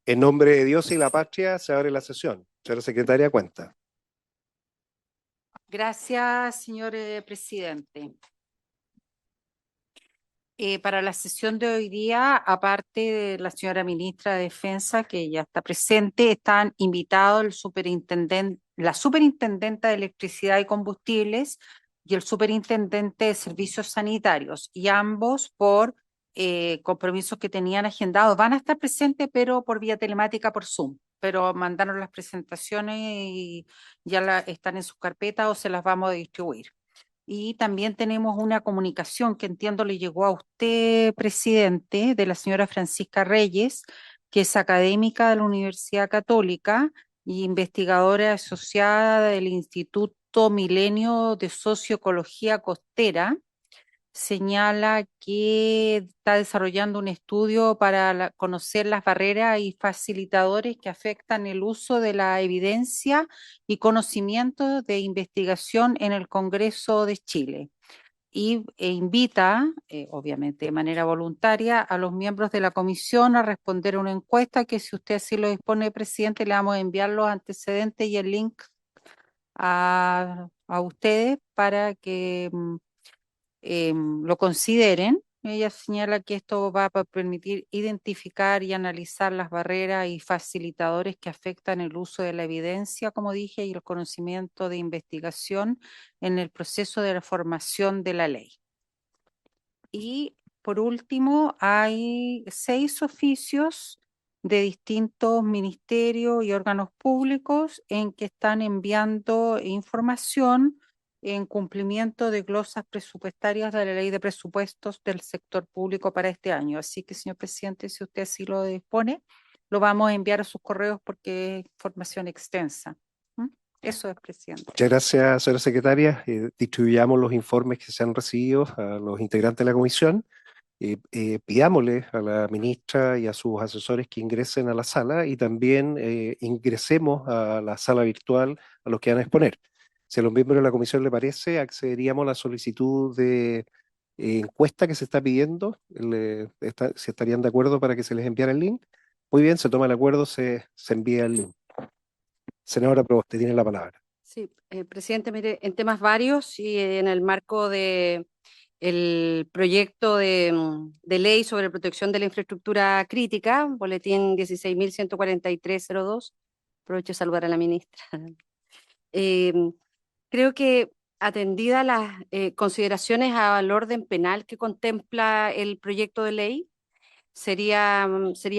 En nombre de Dios y la patria se abre la sesión. Señora secretaria, cuenta. Gracias, señor presidente. Para la sesión de hoy día, aparte de la señora ministra de Defensa, que ya está presente, están invitados la superintendenta de Electricidad y Combustibles y el superintendente de Servicios Sanitarios, y ambos por compromisos que tenían agendados. Van a estar presentes, pero por vía telemática, por Zoom. Pero mandaron las presentaciones y ya están en sus carpetas o se las vamos a distribuir. Y también tenemos una comunicación que entiendo le llegó a usted, presidente, de la señora Francisca Reyes, que es académica de la Universidad Católica y investigadora asociada del Instituto Milenio de Socioecología Costera. Señala que está desarrollando un estudio para conocer las barreras y facilitadores que afectan el uso de la evidencia y conocimiento de investigación en el Congreso de Chile. E invita, obviamente de manera voluntaria, a los miembros de la comisión a responder una encuesta que, si usted así lo dispone, presidente, le vamos a enviar los antecedentes y el link a ustedes para que lo consideren. Ella señala que esto va a permitir identificar y analizar las barreras y facilitadores que afectan el uso de la evidencia, como dije, y el conocimiento de investigación en el proceso de la formación de la ley. Y por último, hay 6 oficios de distintos ministerios y órganos públicos en que están enviando información en cumplimiento de glosas presupuestarias de la Ley de Presupuestos del sector público para este año. Así que, señor presidente, si usted así lo dispone, lo vamos a enviar a sus correos porque es información extensa. ¿Mm? Eso es, presidente. Muchas gracias, señora secretaria. Distribuyamos los informes que se han recibido a los integrantes de la comisión. Pidámosle a la ministra y a sus asesores que ingresen a la sala y también ingresemos a la sala virtual a los que van a exponer. Si a los miembros de la comisión le parece, accederíamos a la solicitud de encuesta que se está pidiendo. Si estarían de acuerdo para que se les enviara el link. Muy bien, se toma el acuerdo, se envía el link. Senadora Proboste, tiene la palabra. Sí, presidente, mire, en temas varios y en el marco de el proyecto de ley sobre protección de la infraestructura crítica, boletín 16.14302, aprovecho de saludar a la ministra. Eh, Creo que atendida las consideraciones al orden penal que contempla el proyecto de ley, sería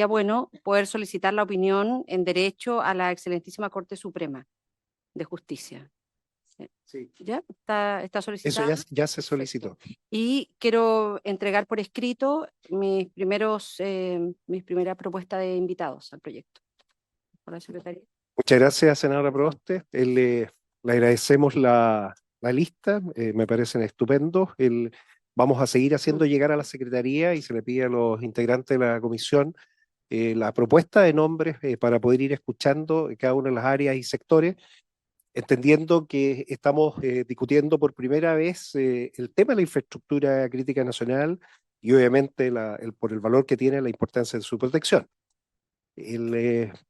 bueno poder solicitar la opinión en derecho a la excelentísima Corte Suprema de Justicia. Sí. ¿Ya? ¿Está Eso solicitado? ya se solicitó. Y quiero entregar por escrito mis primera propuesta de invitados al proyecto. Por la secretaria. Muchas gracias, senadora Proboste. Le agradecemos la lista, me parecen estupendos. Vamos a seguir haciendo llegar a la Secretaría y se le pide a los integrantes de la comisión la propuesta de nombres para poder ir escuchando cada una de las áreas y sectores, entendiendo que estamos discutiendo por primera vez el tema de la infraestructura crítica nacional y obviamente por el valor que tiene la importancia de su protección.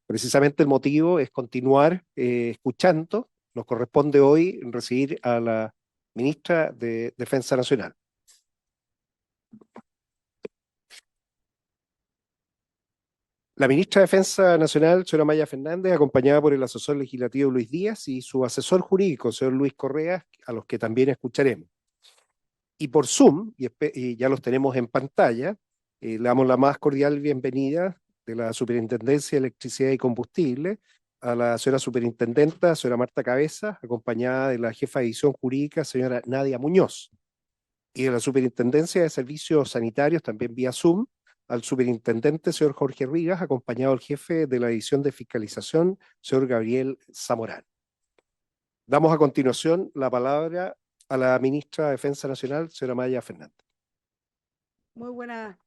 Precisamente el motivo es continuar escuchando. Nos corresponde hoy recibir a la ministra de Defensa Nacional. La ministra de Defensa Nacional, señora Maya Fernández, acompañada por el asesor legislativo Luis Díaz y su asesor jurídico, señor Luis Correa, a los que también escucharemos. Y por Zoom, y ya los tenemos en pantalla, le damos la más cordial bienvenida de la Superintendencia de Electricidad y Combustible a la señora superintendenta, señora Marta Cabeza, acompañada de la jefa de división jurídica, señora Nadia Muñoz, y de la Superintendencia de Servicios Sanitarios, también vía Zoom, al superintendente, señor Jorge Rigas, acompañado del jefe de la división de fiscalización, señor Gabriel Zamorán. Damos a continuación la palabra a la ministra de Defensa Nacional, señora Maya Fernández. Muy buenas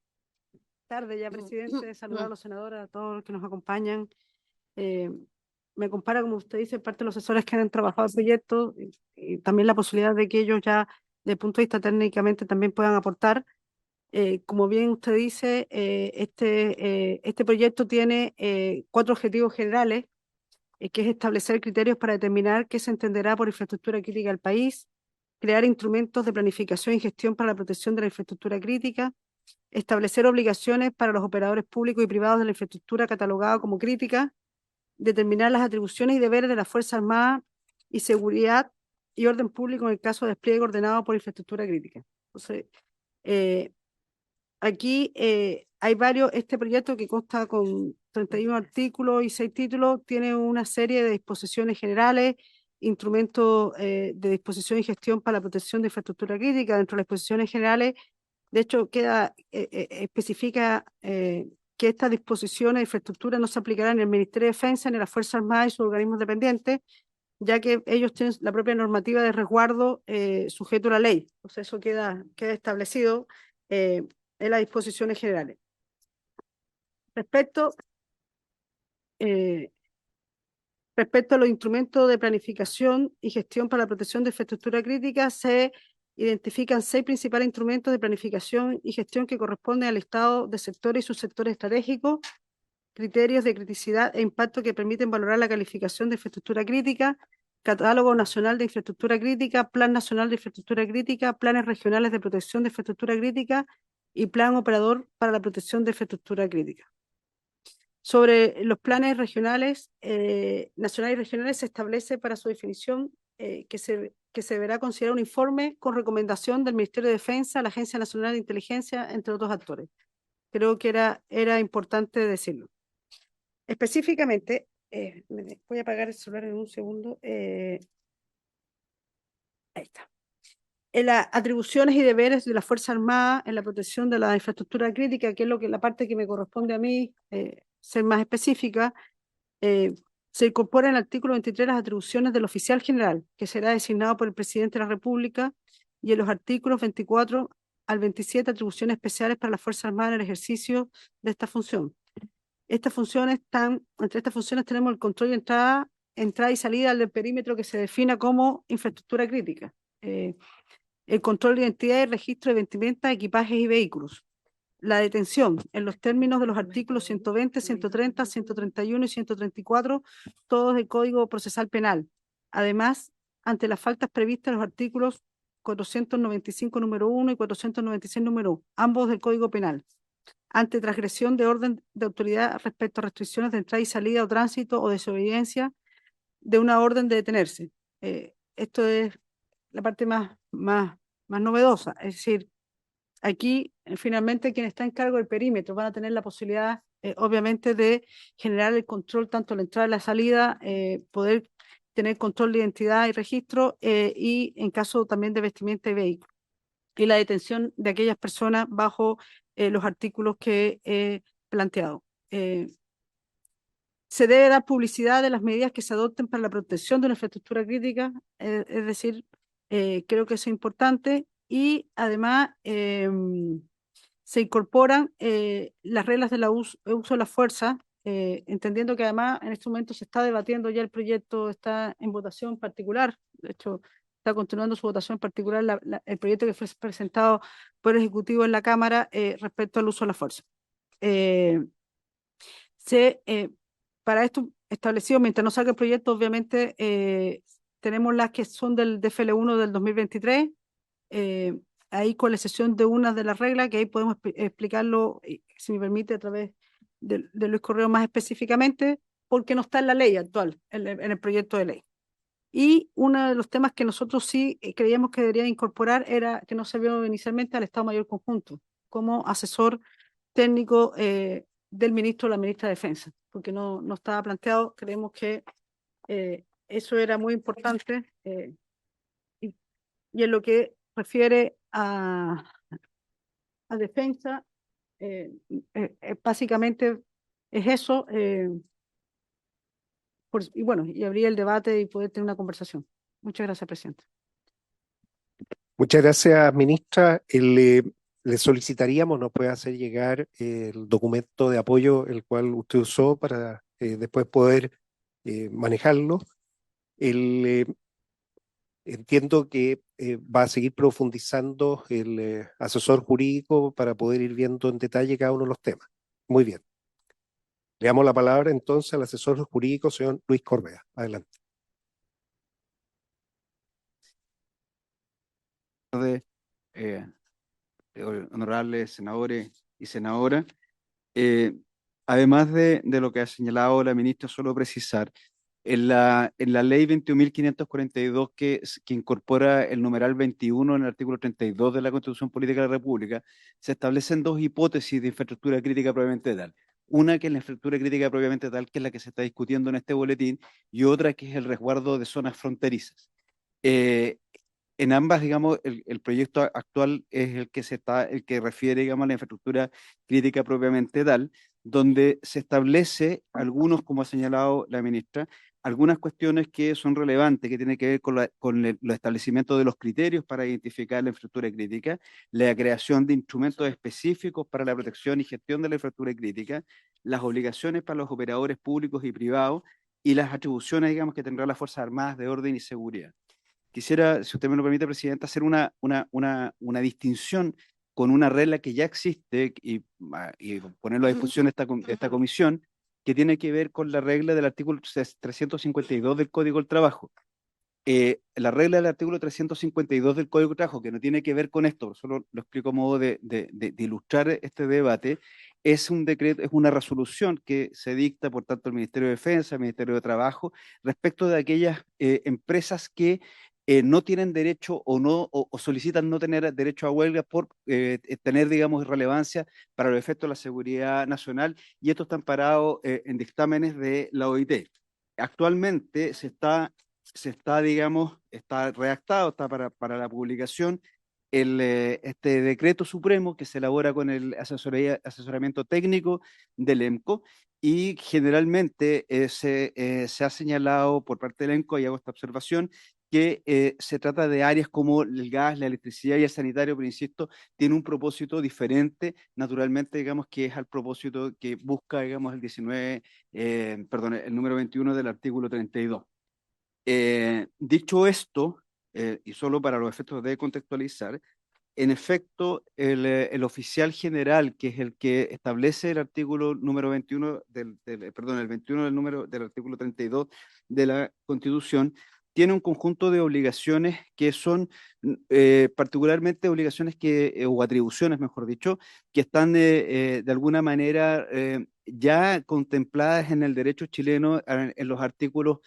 tardes ya, presidente. Saludar a los senadores, a todos los que nos acompañan. Me compara, como usted dice, parte de los asesores que han trabajado el proyecto y también la posibilidad de que ellos ya, desde el punto de vista técnicamente, también puedan aportar. Como bien usted dice, este proyecto tiene 4 objetivos generales, que es establecer criterios para determinar qué se entenderá por infraestructura crítica del país, crear instrumentos de planificación y gestión para la protección de la infraestructura crítica, establecer obligaciones para los operadores públicos y privados de la infraestructura catalogada como crítica, determinar las atribuciones y deberes de las Fuerzas Armadas y seguridad y orden público en el caso de despliegue ordenado por infraestructura crítica. Entonces, aquí hay este proyecto que consta con 31 artículos y 6 títulos, tiene una serie de disposiciones generales, instrumentos de disposición y gestión para la protección de infraestructura crítica. Dentro de las disposiciones generales, de hecho, especifica que estas disposiciones de infraestructura no se aplicarán en el Ministerio de Defensa ni en las Fuerzas Armadas y sus organismos dependientes, ya que ellos tienen la propia normativa de resguardo sujeto a la ley. Entonces, eso queda establecido en las disposiciones generales. Respecto a los instrumentos de planificación y gestión para la protección de infraestructura crítica, se identifican 6 principales instrumentos de planificación y gestión que corresponden al listado de sectores y subsectores estratégicos, criterios de criticidad e impacto que permiten valorar la calificación de infraestructura crítica, Catálogo Nacional de Infraestructura Crítica, Plan Nacional de Infraestructura Crítica, Planes Regionales de Protección de Infraestructura Crítica y Plan Operador para la Protección de Infraestructura Crítica. Sobre los planes regionales, nacionales y regionales, se establece para su definición que se deberá considerar un informe con recomendación del Ministerio de Defensa, la Agencia Nacional de Inteligencia, entre otros actores. Creo que era importante decirlo. Específicamente, voy a apagar el celular en un segundo. Ahí está. En las atribuciones y deberes de la Fuerza Armada en la protección de la infraestructura crítica, que es la parte que me corresponde a mí ser más específica, se incorpora en el artículo 23 las atribuciones del oficial general, que será designado por el presidente de la República, y en los artículos 24 al 27 atribuciones especiales para la Fuerza Armada en el ejercicio de esta función. Entre estas funciones tenemos el control de entrada y salida del perímetro que se defina como infraestructura crítica, el control de identidad y registro de vestimenta, equipajes y vehículos, la detención en los términos de los artículos 120, 130, 131 y 134, todos del Código Procesal Penal. Además, ante las faltas previstas en los artículos 495 número 1 y 496 número 1, ambos del Código Penal, ante transgresión de orden de autoridad respecto a restricciones de entrada y salida o tránsito o desobediencia de una orden de detenerse. Esto es la parte más novedosa, es decir, aquí finalmente quien está en cargo del perímetro van a tener la posibilidad, obviamente, de generar el control tanto la entrada y la salida, poder tener control de identidad y registro, y en caso también de vestimenta y vehículo, y la detención de aquellas personas bajo los artículos que he planteado. Se debe dar publicidad de las medidas que se adopten para la protección de una infraestructura crítica, es decir, creo que eso es importante, y además se incorporan las reglas del uso de la fuerza, entendiendo que además en este momento se está debatiendo ya el proyecto, está en votación particular, de hecho está continuando su votación particular el proyecto que fue presentado por el Ejecutivo en la Cámara respecto al uso de la fuerza. Para esto establecido, mientras no salga el proyecto, obviamente tenemos las que son del DFL1 del 2023, ahí con la excepción de una de las reglas, que ahí podemos explicarlo, si me permite, a través de Luis Correo más específicamente, porque no está en la ley actual, en el proyecto de ley. Y uno de los temas que nosotros sí creíamos que debería incorporar era que no se vio inicialmente al Estado Mayor Conjunto como asesor técnico del ministro o la ministra de Defensa, porque no estaba planteado. Creemos que eso era muy importante, y en lo que refiere a defensa, básicamente es eso, y bueno, y abrir el debate y poder tener una conversación. Muchas gracias, presidente. Muchas gracias, ministra. Le solicitaríamos nos pueda hacer llegar el documento de apoyo el cual usted usó para después poder manejarlo. Entiendo que va a seguir profundizando el asesor jurídico para poder ir viendo en detalle cada uno de los temas. Muy bien. Le damos la palabra entonces al asesor jurídico, señor Luis Correa. Adelante. Eh, Honorables senadores y senadoras, eh, además de lo que ha señalado la ministra, solo precisar, en la ley 21.542 que incorpora el numeral 21 en el artículo 32 de la Constitución Política de la República, se establecen dos hipótesis de infraestructura crítica propiamente tal. Una que es la infraestructura crítica propiamente tal, que es la que se está discutiendo en este boletín, y otra que es el resguardo de zonas fronterizas. Eh, en ambas, digamos, el proyecto actual es el que refiere, digamos, a la infraestructura crítica propiamente tal, donde se establece algunos, como ha señalado la ministra, algunas cuestiones que son relevantes, que tienen que ver con los establecimientos de los criterios para identificar la infraestructura crítica, la creación de instrumentos específicos para la protección y gestión de la infraestructura crítica, las obligaciones para los operadores públicos y privados y las atribuciones, digamos, que tendrán las Fuerzas Armadas de orden y seguridad. Quisiera, si usted me lo permite, Presidenta, hacer una distinción con una regla que ya existe y ponerlo a disposición de esta comisión, que tiene que ver con la regla del artículo 352 del Código del Trabajo. La regla del artículo 352 del Código del Trabajo, que no tiene que ver con esto, solo lo explico a modo de ilustrar este debate, es un decreto, es una resolución que se dicta por tanto el Ministerio de Defensa, el Ministerio de Trabajo, respecto de aquellas empresas que no tienen derecho o solicitan no tener derecho a huelga por tener, digamos, relevancia para los efectos de la seguridad nacional, y esto está amparado en dictámenes de la OIT. Actualmente digamos, está redactado, está para la publicación este decreto supremo que se elabora con el asesoramiento técnico del EMCO, y generalmente se ha señalado por parte del EMCO, y hago esta observación, que se trata de áreas como el gas, la electricidad y el sanitario, pero insisto, tiene un propósito diferente, naturalmente, digamos, que es al propósito que busca, digamos, el número 21 del artículo 32. Dicho esto, y solo para los efectos de contextualizar, en efecto, el oficial general, que es el que establece el artículo número 21 el 21 del número del artículo 32 de la Constitución, tiene un conjunto de obligaciones que son particularmente obligaciones o atribuciones, mejor dicho, que están de alguna manera ya contempladas en el derecho chileno en los artículos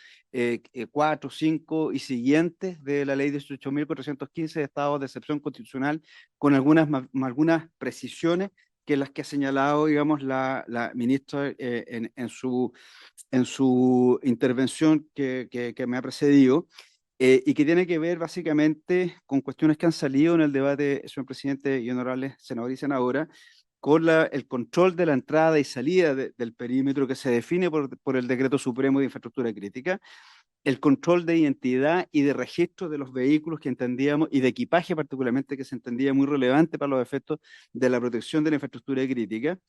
4, 5 y siguientes de la ley 18.415 de estado de excepción constitucional, con algunas precisiones que las que ha señalado, digamos, la ministra en su intervención que me ha precedido, y que tiene que ver básicamente con cuestiones que han salido en el debate, señor presidente y honorables senadores y senadoras, con el control de la entrada y salida del perímetro que se define por el Decreto Supremo de Infraestructura Crítica, el control de identidad y de registro de los vehículos que entendíamos, y de equipaje particularmente, que se entendía muy relevante para los efectos de la protección de la infraestructura crítica,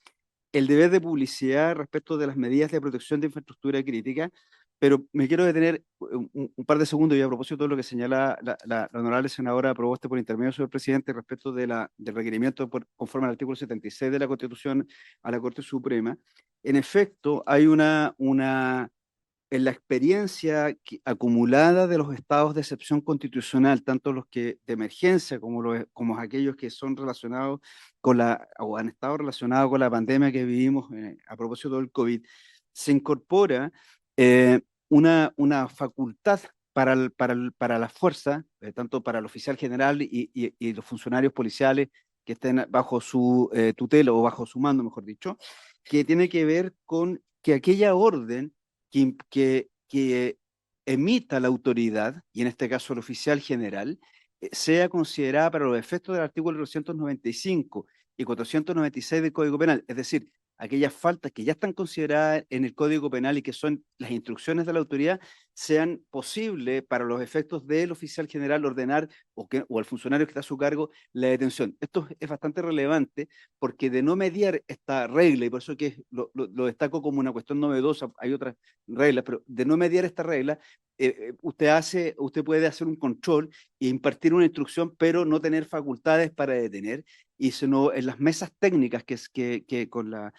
el deber de publicidad respecto de las medidas de protección de infraestructura crítica, pero me quiero detener un par de segundos, y a propósito de lo que señala la honorable senadora Proboste por intermedio del señor presidente respecto del requerimiento conforme al artículo 76 de la Constitución a la Corte Suprema. En efecto, hay en la experiencia acumulada de los estados de excepción constitucional, tanto los que de emergencia como aquellos que son relacionados o han estado relacionados con la pandemia que vivimos a propósito del COVID, se incorpora una facultad para la fuerza, tanto para el oficial general y los funcionarios policiales que estén bajo su tutela o bajo su mando, mejor dicho, que tiene que ver con que aquella orden que emita la autoridad, y en este caso el oficial general, sea considerada para los efectos del artículo 395 y 496 del Código Penal, es decir, aquellas faltas que ya están consideradas en el Código Penal y que son las instrucciones de la autoridad, sean posibles para los efectos del oficial general ordenar o al funcionario que está a su cargo la detención. Esto es bastante relevante porque de no mediar esta regla, y por eso que lo destaco como una cuestión novedosa, hay otras reglas, pero de no mediar esta regla, usted puede hacer un control e impartir una instrucción, pero no tener facultades para detener, y sino en las mesas técnicas que con la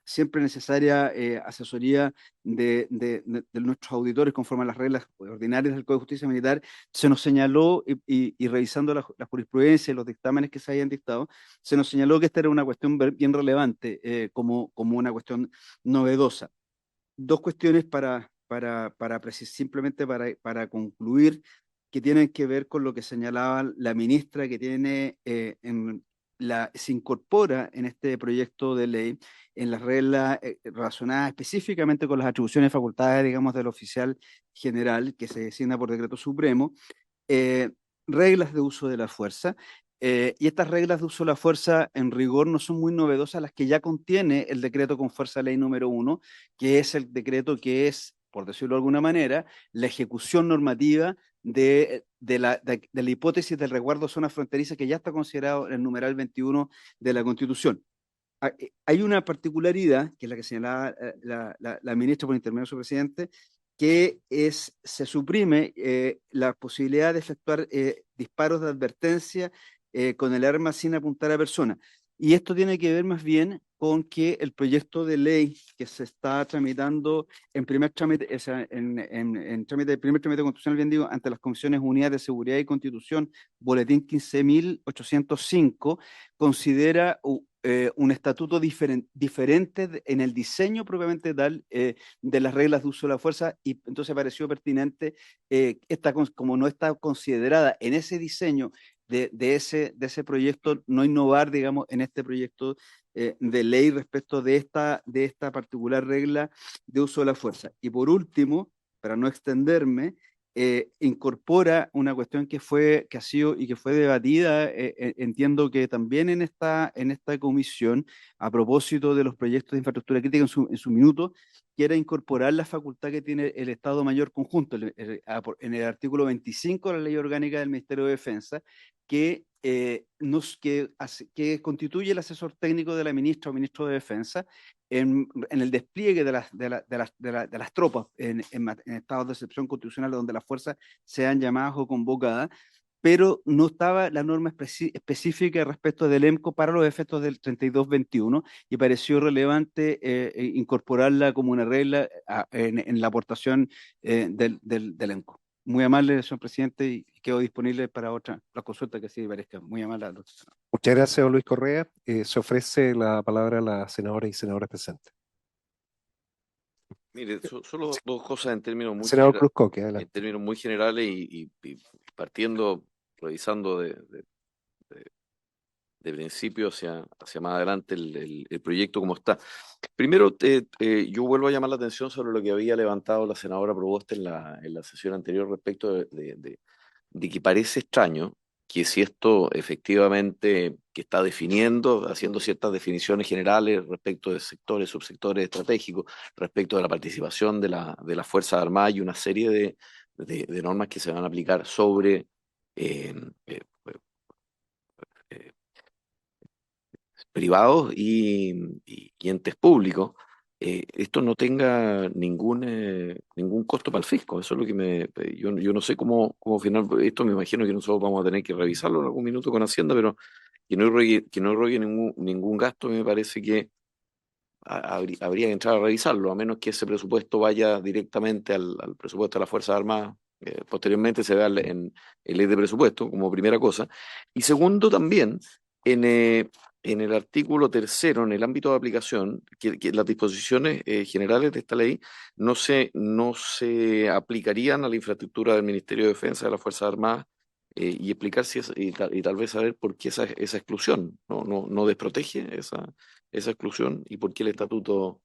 siempre necesaria asesoría de nuestros auditores conforme a las reglas ordinarias del Código de Justicia Militar, se nos señaló, y revisando la jurisprudencia y los dictámenes que se habían dictado, se nos señaló que esta era una cuestión bien relevante, como una cuestión novedosa. Dos cuestiones simplemente para concluir, que tienen que ver con lo que señalaba la ministra, que tiene se incorpora en este proyecto de ley en las reglas relacionadas específicamente con las atribuciones y facultades, digamos, del oficial general que se designa por decreto supremo, eh, reglas de uso de la fuerza. Y estas reglas de uso de la fuerza, en rigor, no son muy novedosas las que ya contiene el decreto con fuerza ley número 1, que es el decreto que es, por decirlo de alguna manera, la ejecución normativa de la hipótesis del resguardo de zona fronteriza, que ya está considerado en el numeral 21 de la Constitución. Hay una particularidad, que es la que señalaba la ministra por intermedio de su presidente, que se suprime la posibilidad de efectuar disparos de advertencia con el arma sin apuntar a persona. Y esto tiene que ver más bien con que el proyecto de ley que se está tramitando en primer trámite, o sea, primer trámite constitucional, bien digo, ante las Comisiones Unidas de Seguridad y Constitución, boletín 15.805, considera un estatuto diferente en el diseño propiamente tal de las reglas de uso de la fuerza, y entonces pareció pertinente, como no está considerada en ese diseño de ese proyecto, no innovar, digamos, en este proyecto de ley respecto de esta particular regla de uso de la fuerza. Y por último, para no extenderme, incorpora una cuestión que ha sido y que fue debatida, entiendo que también en esta comisión, a propósito de los proyectos de infraestructura crítica en su minuto, que era incorporar la facultad que tiene el Estado Mayor Conjunto en el artículo 25 de la Ley Orgánica del Ministerio de Defensa, que constituye el asesor técnico de la ministra o ministro de Defensa en el despliegue de las tropas en estados de excepción constitucional donde las fuerzas sean llamadas o convocadas, pero no estaba la norma específica respecto del EMCO para los efectos del 3221, y pareció relevante incorporarla como una regla en la aportación del EMCO. Muy amable, señor presidente, y quedo disponible para la consulta que así parezca. Muy amable. Muchas gracias, don Luis Correa. Se ofrece la palabra a las senadoras y senadores presentes. Mire, solo dos cosas en términos muy Senador Cruz Coque, adelante. en términos muy generales y partiendo, revisando de principio hacia más adelante el proyecto como está. Primero, yo vuelvo a llamar la atención sobre lo que había levantado la senadora Proboste en la sesión anterior respecto de que parece extraño que si esto efectivamente que está definiendo, haciendo ciertas definiciones generales respecto de sectores, subsectores estratégicos, respecto de la participación de las Fuerzas Armadas y una serie de normas que se van a aplicar sobre privados y entes públicos, esto no tenga ningún costo para el fisco. Eso es lo que yo no sé cómo final, esto me imagino que nosotros vamos a tener que revisarlo en algún minuto con Hacienda, pero que no irrogue ningún gasto, me parece que habría que entrar a revisarlo, a menos que ese presupuesto vaya directamente al presupuesto de las Fuerzas Armadas. Posteriormente se vea en ley de presupuesto como primera cosa. Y segundo, también en el artículo tercero, en el ámbito de aplicación, que las disposiciones generales de esta ley no se aplicarían a la infraestructura del Ministerio de Defensa de las Fuerzas Armadas, y explicar si y tal vez saber por qué esa exclusión no desprotege esa exclusión, y por qué el estatuto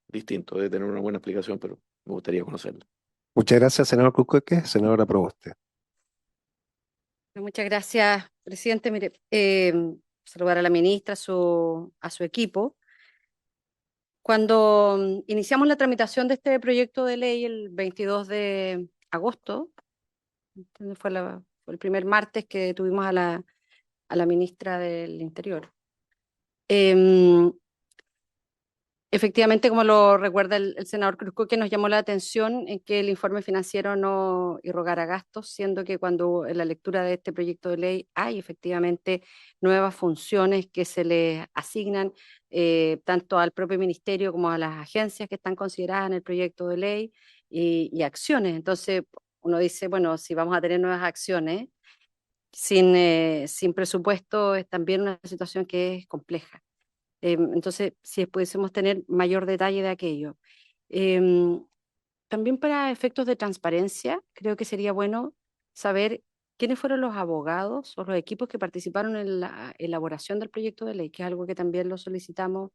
distinto. Debe tener una buena explicación, pero me gustaría conocerla. Muchas gracias, senador Cruz Coque. Senadora Proboste. Muchas gracias, presidente. Mire, saludar a la ministra, a su equipo. Cuando iniciamos la tramitación de este proyecto de ley el 22 de agosto, fue el primer martes que tuvimos a la ministra del Interior. Efectivamente, como lo recuerda el senador Cruzco, que nos llamó la atención en que el informe financiero no irrogara gastos, siendo que cuando en la lectura de este proyecto de ley hay efectivamente nuevas funciones que se le asignan tanto al propio ministerio como a las agencias que están consideradas en el proyecto de ley y acciones. Entonces, uno dice, bueno, si vamos a tener nuevas acciones sin presupuesto, es también una situación que es compleja. Entonces, si pudiésemos tener mayor detalle de aquello. Em, También para efectos de transparencia, creo que sería bueno saber quiénes fueron los abogados o los equipos que participaron en la elaboración del proyecto de ley, que es algo que también lo solicitamos,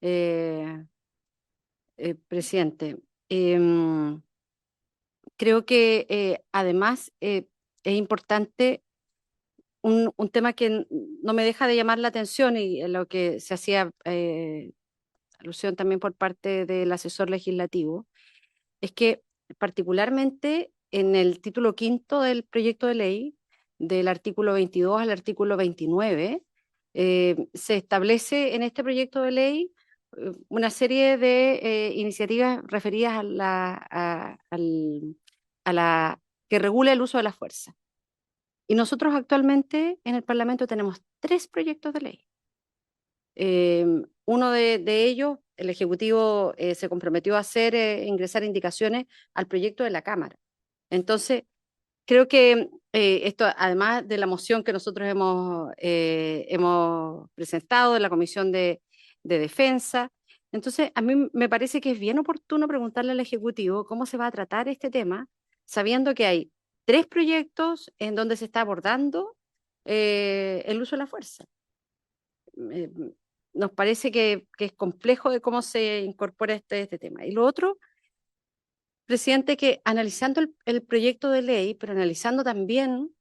eh, presidente. Creo que además es importante un tema que no me deja de llamar la atención y en lo que se hacía alusión también por parte del asesor legislativo, es que particularmente en el título quinto del proyecto de ley, del artículo 22 al artículo 29, se establece en este proyecto de ley una serie de iniciativas referidas a la que regula el uso de la fuerza. Y nosotros actualmente en el Parlamento tenemos 3 proyectos de ley. Uno de ellos, el Ejecutivo se comprometió a hacer, ingresar indicaciones al proyecto de la Cámara. Entonces, creo que esto, además de la moción que nosotros hemos presentado en la Comisión de Defensa, entonces a mí me parece que es bien oportuno preguntarle al Ejecutivo cómo se va a tratar este tema, sabiendo que hay 3 proyectos en donde se está abordando el uso de la fuerza. eh, Nos parece que es complejo de cómo se incorpora este tema. Y lo otro, presidente, que analizando el proyecto de ley, pero analizando también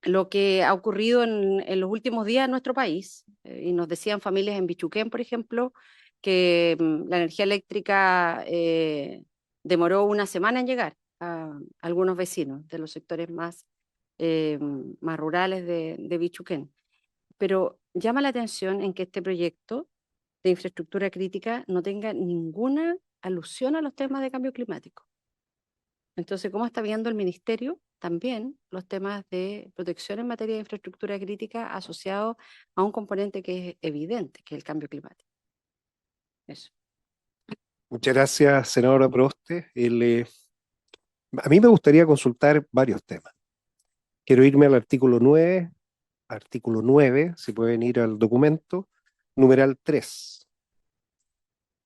lo que ha ocurrido en los últimos días en nuestro país, y nos decían familias en Bichuquén, por ejemplo, que la energía eléctrica demoró una semana en llegar a algunos vecinos de los sectores más rurales de Bichuquén. Pero llama la atención en que este proyecto de infraestructura crítica no tenga ninguna alusión a los temas de cambio climático. Entonces, ¿cómo está viendo el ministerio también los temas de protección en materia de infraestructura crítica asociados a un componente que es evidente, que es el cambio climático? Eso. Muchas gracias, senadora Proste. A mí me gustaría consultar varios temas. Quiero irme al artículo 9, si pueden ir al documento, numeral 3,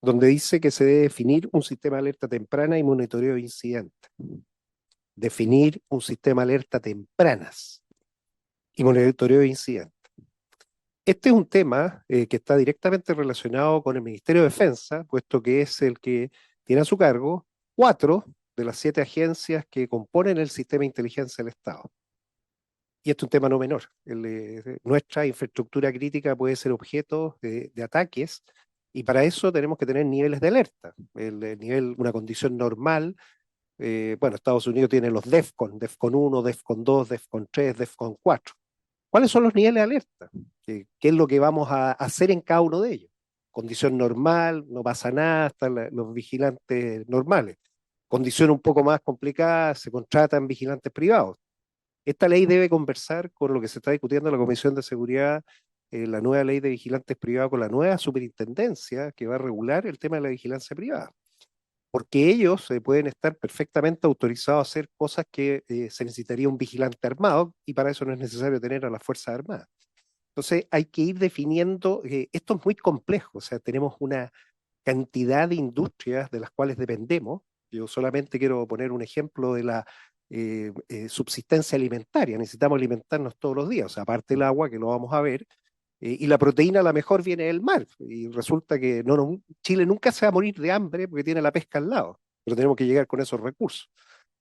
donde dice que se debe definir un sistema de alerta temprana y monitoreo de incidentes. Definir un sistema de alerta tempranas y monitoreo de incidentes. Este es un tema que está directamente relacionado con el Ministerio de Defensa, puesto que es el que tiene a su cargo 4 de las 7 agencias que componen el sistema de inteligencia del Estado. Y esto es un tema no menor. Nuestra infraestructura crítica puede ser objeto de ataques y para eso tenemos que tener niveles de alerta. Una condición normal, bueno, Estados Unidos tiene los DEFCON 1, DEFCON 2, DEFCON 3, DEFCON 4. ¿Cuáles son los niveles de alerta? ¿Qué es lo que vamos a hacer en cada uno de ellos? Condición normal, no pasa nada, están los vigilantes normales. Condición un poco más complicada, se contratan vigilantes privados. Esta ley debe conversar con lo que se está discutiendo en la Comisión de Seguridad, la nueva ley de vigilantes privados, con la nueva superintendencia que va a regular el tema de la vigilancia privada. Porque ellos pueden estar perfectamente autorizados a hacer cosas que se necesitaría un vigilante armado y para eso no es necesario tener a las Fuerzas Armadas. Entonces hay que ir definiendo, esto es muy complejo, o sea, tenemos una cantidad de industrias de las cuales dependemos. Yo solamente quiero poner un ejemplo de la subsistencia alimentaria. Necesitamos alimentarnos todos los días, o sea, aparte del agua, que lo vamos a ver, y la proteína a la mejor viene del mar. Y resulta que Chile nunca se va a morir de hambre porque tiene la pesca al lado, pero tenemos que llegar con esos recursos.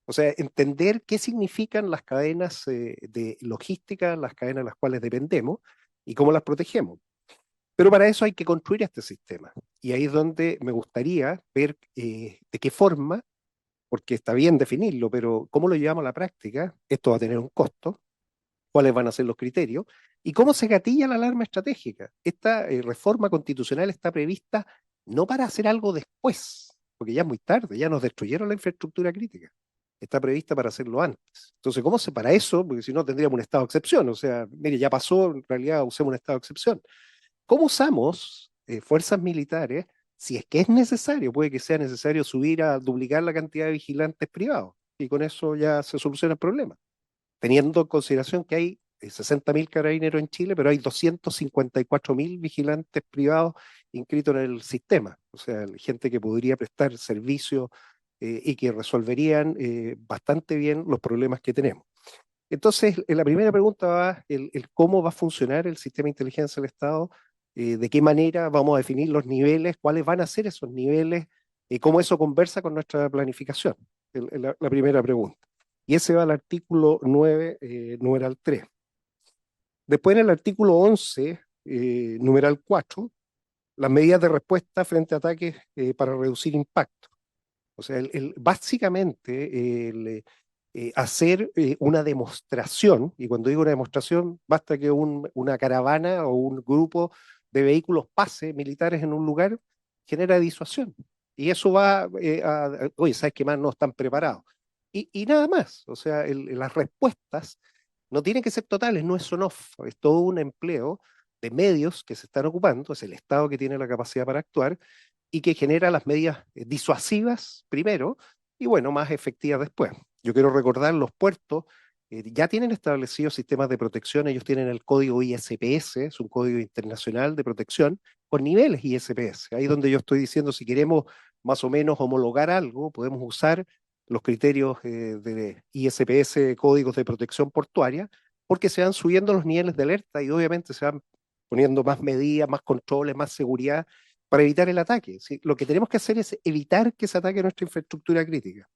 O sea, entender qué significan las cadenas de logística, las cadenas de las cuales dependemos y cómo las protegemos. Pero para eso hay que construir este sistema. Y ahí es donde me gustaría ver de qué forma, porque está bien definirlo, pero cómo lo llevamos a la práctica. Esto va a tener un costo, cuáles van a ser los criterios y cómo se gatilla la alarma estratégica. Esta reforma constitucional está prevista no para hacer algo después, porque ya es muy tarde, ya nos destruyeron la infraestructura crítica. Está prevista para hacerlo antes. Entonces, ¿cómo se para eso? Porque si no tendríamos un estado de excepción. O sea, mire, ya pasó, en realidad usemos un estado de excepción. ¿Cómo usamos fuerzas militares si es que es necesario? Puede que sea necesario subir a duplicar la cantidad de vigilantes privados y con eso ya se soluciona el problema, teniendo en consideración que hay 60.000 carabineros en Chile, pero hay 254.000 vigilantes privados inscritos en el sistema, o sea, gente que podría prestar servicio y que resolverían bastante bien los problemas que tenemos. Entonces, la primera pregunta va el cómo va a funcionar el sistema de inteligencia del Estado, de qué manera vamos a definir los niveles, cuáles van a ser esos niveles, cómo eso conversa con nuestra planificación. La primera pregunta. Y ese va al artículo 9, numeral 3. Después en el artículo 11, numeral 4, las medidas de respuesta frente a ataques para reducir impacto. O sea, básicamente hacer una demostración, y cuando digo una demostración, basta que una caravana o un grupo de vehículos pase militares en un lugar, genera disuasión. Y eso va oye, ¿sabes qué más? No están preparados. Y nada más, o sea, las respuestas no tienen que ser totales, no es on-off, es todo un empleo de medios que se están ocupando, es el Estado que tiene la capacidad para actuar y que genera las medidas disuasivas primero y bueno, más efectivas después. Yo quiero recordar, los puertos ya tienen establecidos sistemas de protección, ellos tienen el código ISPS, es un código internacional de protección, con niveles ISPS. Ahí donde yo estoy diciendo, si queremos más o menos homologar algo, podemos usar los criterios de ISPS, códigos de protección portuaria, porque se van subiendo los niveles de alerta y obviamente se van poniendo más medidas, más controles, más seguridad para evitar el ataque. ¿Sí? Lo que tenemos que hacer es evitar que se ataque nuestra infraestructura crítica.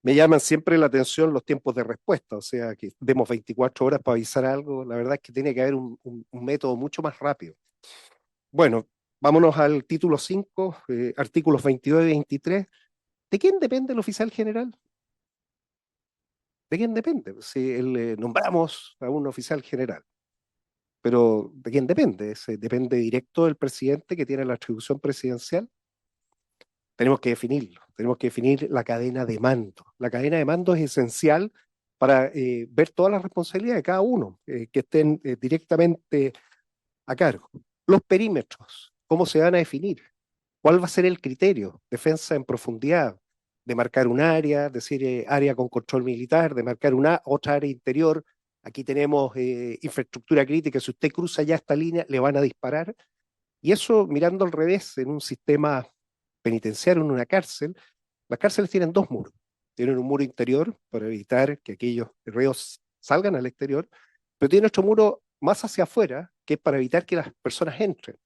Me llaman siempre la atención los tiempos de respuesta, o sea, que demos 24 horas para avisar algo. La verdad es que tiene que haber un método mucho más rápido. Bueno, vámonos al título 5, artículos 22 y 23. ¿De quién depende el oficial general? ¿De quién depende? Si nombramos a un oficial general, pero ¿de quién depende? Depende directo del presidente que tiene la atribución presidencial. Tenemos que definirlo, tenemos que definir la cadena de mando. La cadena de mando es esencial para ver todas las responsabilidades de cada uno, que estén directamente a cargo. Los perímetros, ¿cómo se van a definir? ¿Cuál va a ser el criterio? Defensa en profundidad, de marcar un área, decir área con control militar, de marcar otra área interior. Aquí tenemos infraestructura crítica, si usted cruza ya esta línea, le van a disparar. Y eso mirando al revés, en un sistema penitenciario, en una cárcel, las cárceles tienen dos muros. Tienen un muro interior para evitar que aquellos reos salgan al exterior, pero tienen otro muro más hacia afuera, que es para evitar que las personas entren.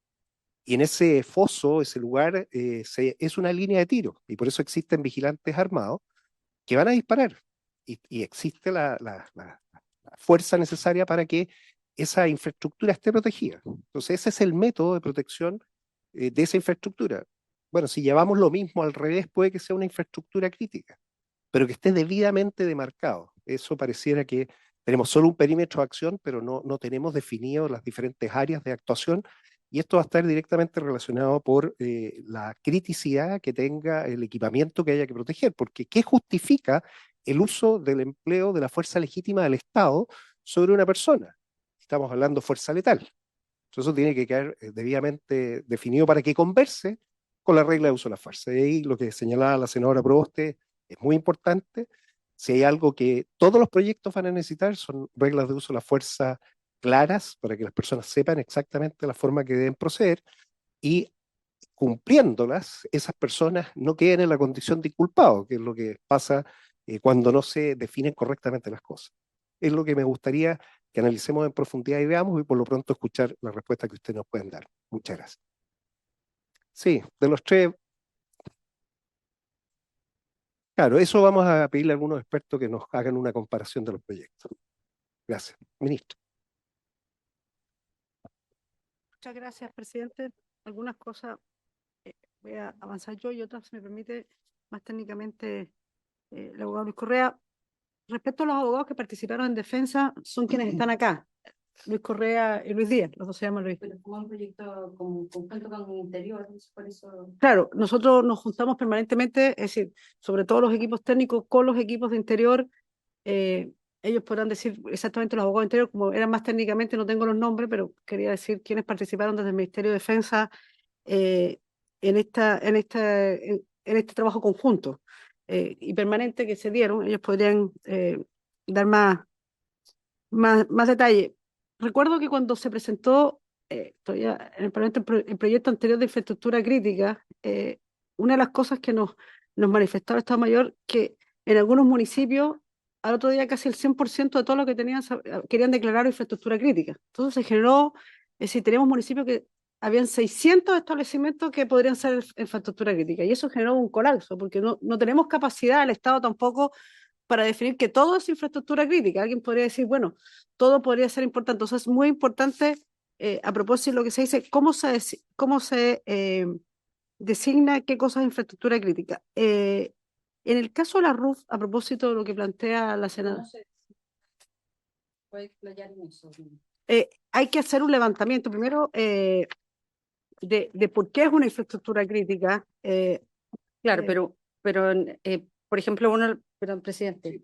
Y en ese foso, ese lugar, es una línea de tiro, y por eso existen vigilantes armados que van a disparar. Y existe la fuerza necesaria para que esa infraestructura esté protegida. Entonces, ese es el método de protección de esa infraestructura. Bueno, si llevamos lo mismo al revés, puede que sea una infraestructura crítica, pero que esté debidamente demarcado. Eso pareciera que tenemos solo un perímetro de acción, pero no tenemos definido las diferentes áreas de actuación, y esto va a estar directamente relacionado por la criticidad que tenga el equipamiento que haya que proteger, porque ¿qué justifica el uso del empleo de la fuerza legítima del Estado sobre una persona? Estamos hablando de fuerza letal. Entonces eso tiene que quedar debidamente definido para que converse con la regla de uso de la fuerza. Y ahí lo que señalaba la senadora Proboste es muy importante. Si hay algo que todos los proyectos van a necesitar, son reglas de uso de la fuerza claras para que las personas sepan exactamente la forma que deben proceder, y cumpliéndolas, esas personas no queden en la condición de inculpado, que es lo que pasa cuando no se definen correctamente las cosas. Es lo que me gustaría que analicemos en profundidad y veamos, y por lo pronto escuchar la respuesta que ustedes nos pueden dar. Muchas gracias. Sí, de los tres, claro, eso vamos a pedirle a algunos expertos que nos hagan una comparación de los proyectos. Gracias. Ministro. Muchas gracias, presidente. Algunas cosas voy a avanzar yo y otras, si me permite, más técnicamente, el abogado Luis Correa. Respecto a los abogados que participaron en defensa, son quienes están acá. Luis Correa y Luis Díaz, los dos se llaman Luis. Pero como un proyecto conjunto con el interior, por eso. Claro, nosotros nos juntamos permanentemente, es decir, sobre todo los equipos técnicos con los equipos de interior. eh, Ellos podrán decir exactamente los abogados de interior, como eran más técnicamente, no tengo los nombres, pero quería decir quiénes participaron desde el Ministerio de Defensa eh, en este trabajo conjunto y permanente que se dieron. Ellos podrían dar más detalle. Recuerdo que cuando se presentó todavía en el Parlamento el proyecto anterior de infraestructura crítica, una de las cosas que nos manifestó el Estado Mayor, que en algunos municipios al otro día casi el 100% de todo lo que tenían querían declarar infraestructura crítica. Entonces se generó, es decir, teníamos municipios que habían 600 establecimientos que podrían ser infraestructura crítica, y eso generó un colapso, porque no tenemos capacidad, el Estado tampoco, para definir que todo es infraestructura crítica. Alguien podría decir, bueno, todo podría ser importante. Entonces es muy importante, a propósito de lo que se dice, cómo se designa qué cosa es infraestructura crítica. En el caso de la RUF, a propósito de lo que plantea la senadora, Puede explayar en eso. hay que hacer un levantamiento primero de por qué es una infraestructura crítica. Claro, Eh, pero por ejemplo, perdón, presidente,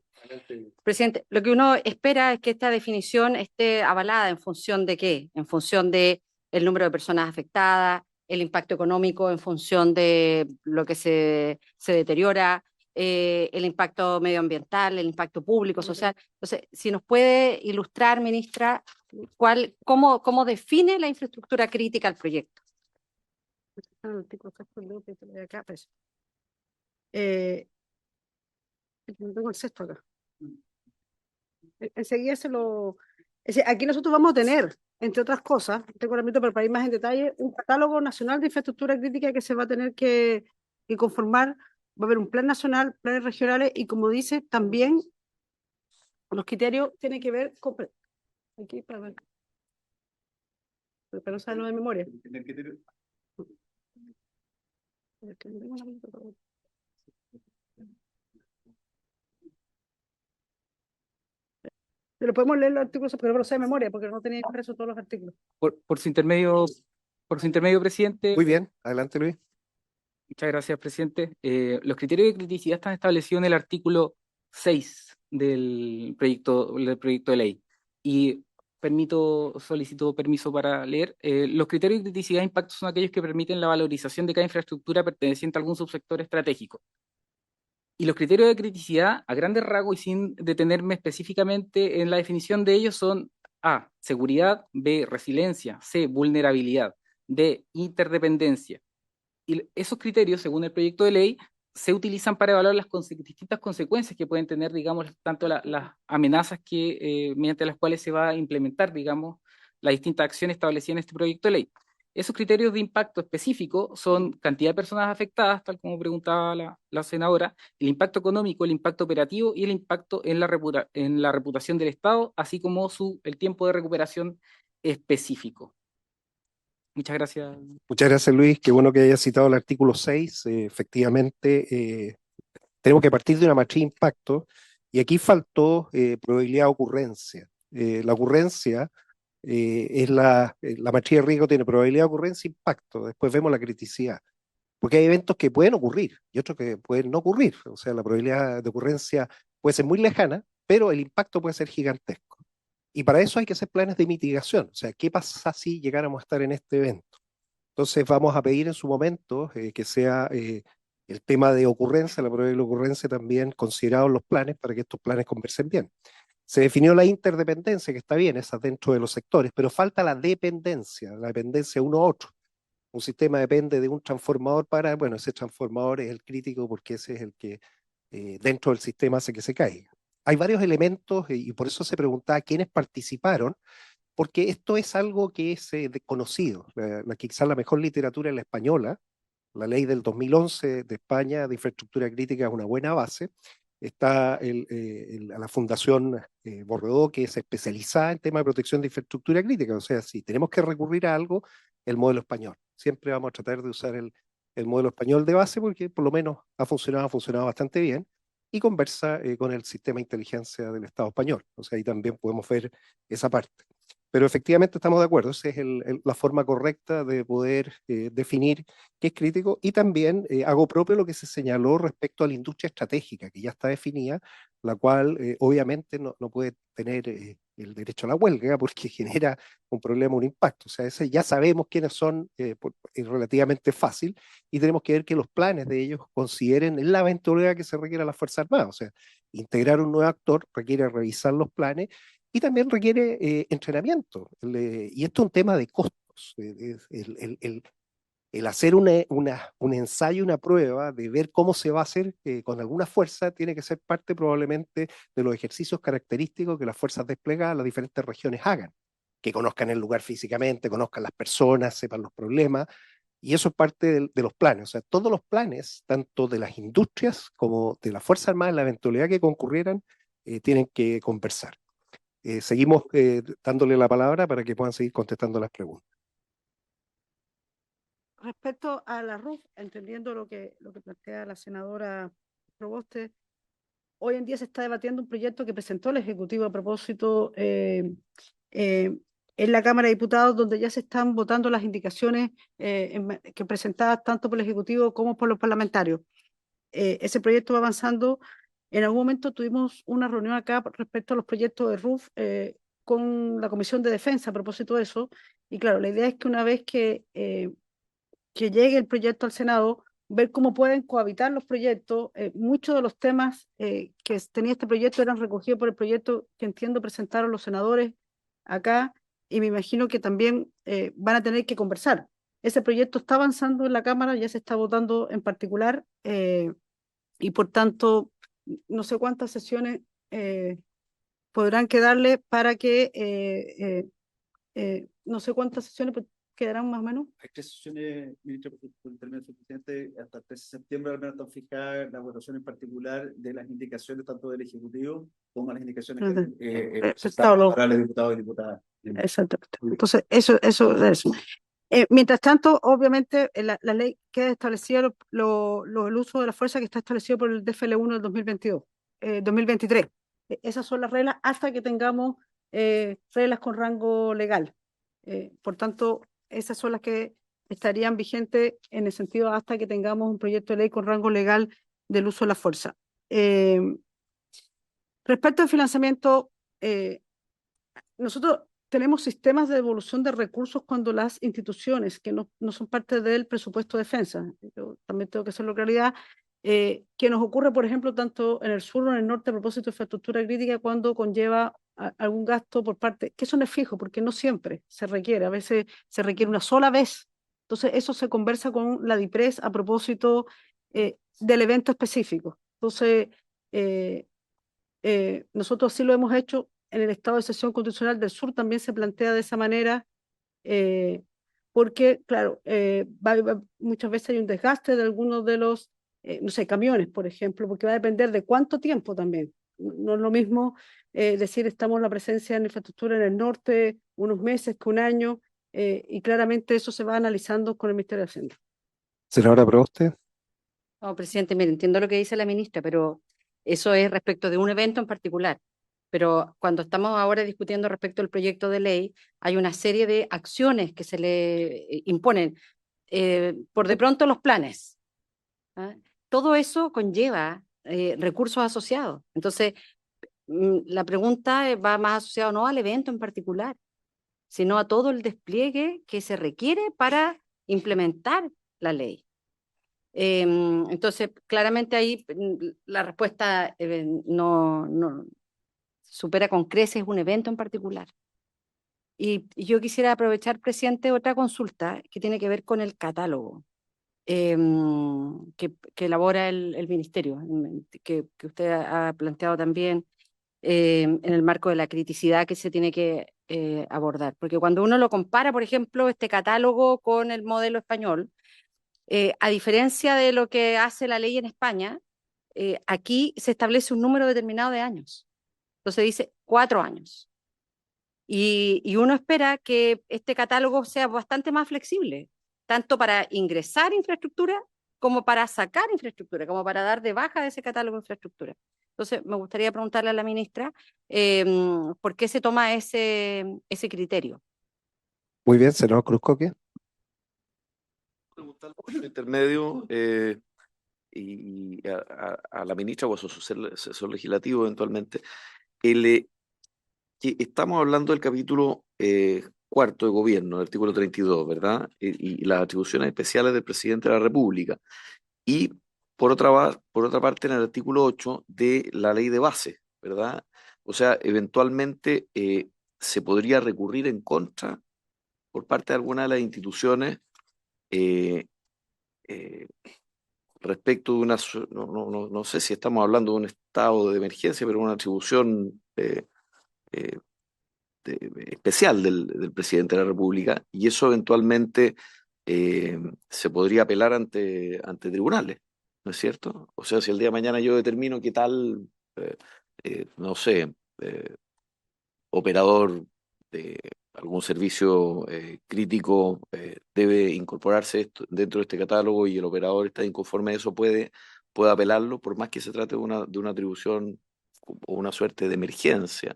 lo que uno espera es que esta definición esté avalada en función de qué, en función de el número de personas afectadas, el impacto económico en función de lo que se deteriora, el impacto medioambiental, el impacto público, social. Entonces, si nos puede ilustrar, ministra, cómo define la infraestructura crítica al proyecto. el artículo 6 de acá, pues. No tengo el sexto acá. Enseguida se lo... Es decir, aquí nosotros vamos a tener, entre otras cosas, tengo el pero para ir más en detalle, un catálogo nacional de infraestructura crítica que se va a tener que conformar. Va a haber un plan nacional, planes regionales, y como dice, también los criterios tienen que ver con... Aquí para ver. Para no saberlo de memoria. Pero podemos leer los artículos, pero no lo sé de memoria, porque no tenía impreso todos los artículos. Por su intermedio, presidente. Muy bien, adelante Luis. Muchas gracias, presidente. Los criterios de criticidad están establecidos en el artículo 6 del proyecto de ley. Y solicito permiso para leer. Los criterios de criticidad de impacto son aquellos que permiten la valorización de cada infraestructura perteneciente a algún subsector estratégico. Y los criterios de criticidad, a grandes rasgos y sin detenerme específicamente en la definición de ellos, son A, seguridad; B, resiliencia; C, vulnerabilidad; D, interdependencia. Y esos criterios, según el proyecto de ley, se utilizan para evaluar las distintas consecuencias que pueden tener, digamos, tanto las amenazas mediante las cuales se va a implementar, digamos, las distintas acciones establecidas en este proyecto de ley. Esos criterios de impacto específico son cantidad de personas afectadas, tal como preguntaba la senadora, el impacto económico, el impacto operativo y el impacto en la reputación del Estado, así como el tiempo de recuperación específico. Muchas gracias. Muchas gracias Luis, qué bueno que hayas citado el artículo 6. Efectivamente, tenemos que partir de una matriz de impacto, y aquí faltó probabilidad de ocurrencia. La ocurrencia es la matriz de riesgo, tiene probabilidad de ocurrencia e impacto. Después vemos la criticidad, porque hay eventos que pueden ocurrir y otros que pueden no ocurrir. O sea, la probabilidad de ocurrencia puede ser muy lejana, pero el impacto puede ser gigantesco. Y para eso hay que hacer planes de mitigación. O sea, ¿qué pasa si llegáramos a estar en este evento? Entonces vamos a pedir en su momento que sea el tema de ocurrencia, la probabilidad de ocurrencia también considerado en los planes, para que estos planes conversen bien. Se definió la interdependencia, que está bien, esa dentro de los sectores, pero falta la dependencia uno a otro. Un sistema depende de un transformador bueno, ese transformador es el crítico porque ese es el que dentro del sistema hace que se caiga. Hay varios elementos y por eso se preguntaba quiénes participaron, porque esto es algo que es conocido. Quizás la mejor literatura es la española. La ley del 2011 de España de infraestructura crítica es una buena base. Está la Fundación Borredó, que es especializada en temas de protección de infraestructura crítica. O sea, si tenemos que recurrir a algo, el modelo español. Siempre vamos a tratar de usar el modelo español de base, porque por lo menos ha funcionado bastante bien, y conversa con el sistema de inteligencia del Estado español. O sea, ahí también podemos ver esa parte. Pero efectivamente estamos de acuerdo, esa es la forma correcta de poder definir qué es crítico, y también hago propio lo que se señaló respecto a la industria estratégica, que ya está definida, la cual obviamente no puede tener el derecho a la huelga porque genera un problema, un impacto. O sea, ese ya sabemos quiénes son, es relativamente fácil, y tenemos que ver que los planes de ellos consideren la eventualidad que se requiera a las Fuerzas Armadas. O sea, integrar un nuevo actor requiere revisar los planes y también requiere entrenamiento. Y esto es un tema de costos. El hacer un ensayo, una prueba de ver cómo se va a hacer con alguna fuerza, tiene que ser parte probablemente de los ejercicios característicos que las fuerzas desplegadas en las diferentes regiones hagan, que conozcan el lugar físicamente, conozcan las personas, sepan los problemas, y eso es parte de los planes. O sea, todos los planes, tanto de las industrias como de las Fuerzas Armadas, en la eventualidad que concurrieran, tienen que conversar. Seguimos dándole la palabra para que puedan seguir contestando las preguntas. Respecto a la RUF, entendiendo lo que plantea la senadora Proboste, hoy en día se está debatiendo un proyecto que presentó el Ejecutivo a propósito en la Cámara de Diputados, donde ya se están votando las indicaciones que presentadas tanto por el Ejecutivo como por los parlamentarios. Ese proyecto va avanzando. En algún momento tuvimos una reunión acá respecto a los proyectos de RUF con la Comisión de Defensa a propósito de eso. Y claro, la idea es que una vez que llegue el proyecto al Senado, ver cómo pueden cohabitar los proyectos. Muchos de los temas que tenía este proyecto eran recogidos por el proyecto que entiendo presentaron los senadores acá, y me imagino que también van a tener que conversar. Ese proyecto está avanzando en la Cámara, ya se está votando en particular, y por tanto, no sé cuántas sesiones podrán quedarle para que, no sé cuántas sesiones quedarán más o menos. Hay 3 sesiones, ministro, por el término del presidente, hasta el 13 de septiembre, al menos están fijadas la votación en particular de las indicaciones tanto del Ejecutivo como las indicaciones que presentaron los diputados y diputadas. Exactamente. Entonces, eso. Mientras tanto, obviamente, la ley queda establecida el uso de la fuerza que está establecido por el DFL1 del 2023. Esas son las reglas hasta que tengamos reglas con rango legal. Por tanto, esas son las que estarían vigentes en el sentido hasta que tengamos un proyecto de ley con rango legal del uso de la fuerza. Respecto al financiamiento, nosotros tenemos sistemas de devolución de recursos cuando las instituciones que no son parte del presupuesto de defensa, yo también tengo que hacerlo claridad, que nos ocurre, por ejemplo, tanto en el sur o en el norte a propósito de infraestructura crítica, cuando conlleva algún gasto por parte, que eso no es fijo, porque no siempre se requiere, a veces se requiere una sola vez. Entonces, eso se conversa con la DIPRES a propósito del evento específico. Entonces, nosotros sí lo hemos hecho. En el estado de excepción constitucional del sur también se plantea de esa manera, porque, claro, muchas veces hay un desgaste de algunos de los, no sé, camiones, por ejemplo, porque va a depender de cuánto tiempo también. No es lo mismo decir estamos en la presencia en infraestructura en el norte unos meses que un año, y claramente eso se va analizando con el Ministerio de Hacienda. Senadora Proboste. No, presidente, mire, entiendo lo que dice la ministra, pero eso es respecto de un evento en particular. Pero cuando estamos ahora discutiendo respecto al proyecto de ley, hay una serie de acciones que se le imponen. Por de pronto, los planes. ¿Ah? Todo eso conlleva recursos asociados. Entonces, la pregunta va más asociada no al evento en particular, sino a todo el despliegue que se requiere para implementar la ley. Entonces, claramente ahí la respuesta no supera con creces un evento en particular. Y yo quisiera aprovechar, presidente, otra consulta que tiene que ver con el catálogo que elabora el ministerio, que usted ha planteado también en el marco de la criticidad que se tiene que abordar. Porque cuando uno lo compara, por ejemplo, este catálogo con el modelo español, a diferencia de lo que hace la ley en España, aquí se establece un número determinado de años. Entonces dice 4 años. Y uno espera que este catálogo sea bastante más flexible, tanto para ingresar infraestructura como para sacar infraestructura, como para dar de baja de ese catálogo de infraestructura. Entonces, me gustaría preguntarle a la ministra por qué se toma ese criterio. Muy bien, senador Cruzcoque. Preguntarle por el intermedio y a la ministra o a su asesor legislativo eventualmente. Que estamos hablando del capítulo cuarto de gobierno, el artículo 32, ¿verdad? Y las atribuciones especiales del presidente de la República. Y por otra parte, en el artículo 8 de la ley de base, ¿verdad? O sea, eventualmente se podría recurrir en contra por parte de alguna de las instituciones eh, eh, respecto de no sé si estamos hablando de un estado de emergencia, pero una atribución eh, especial del presidente de la República, y eso eventualmente se podría apelar ante tribunales, ¿no es cierto? O sea, si el día de mañana yo determino qué tal, no sé, operador de algún servicio crítico debe incorporarse dentro de este catálogo y el operador está inconforme a eso, puede apelarlo, por más que se trate de una atribución o una suerte de emergencia.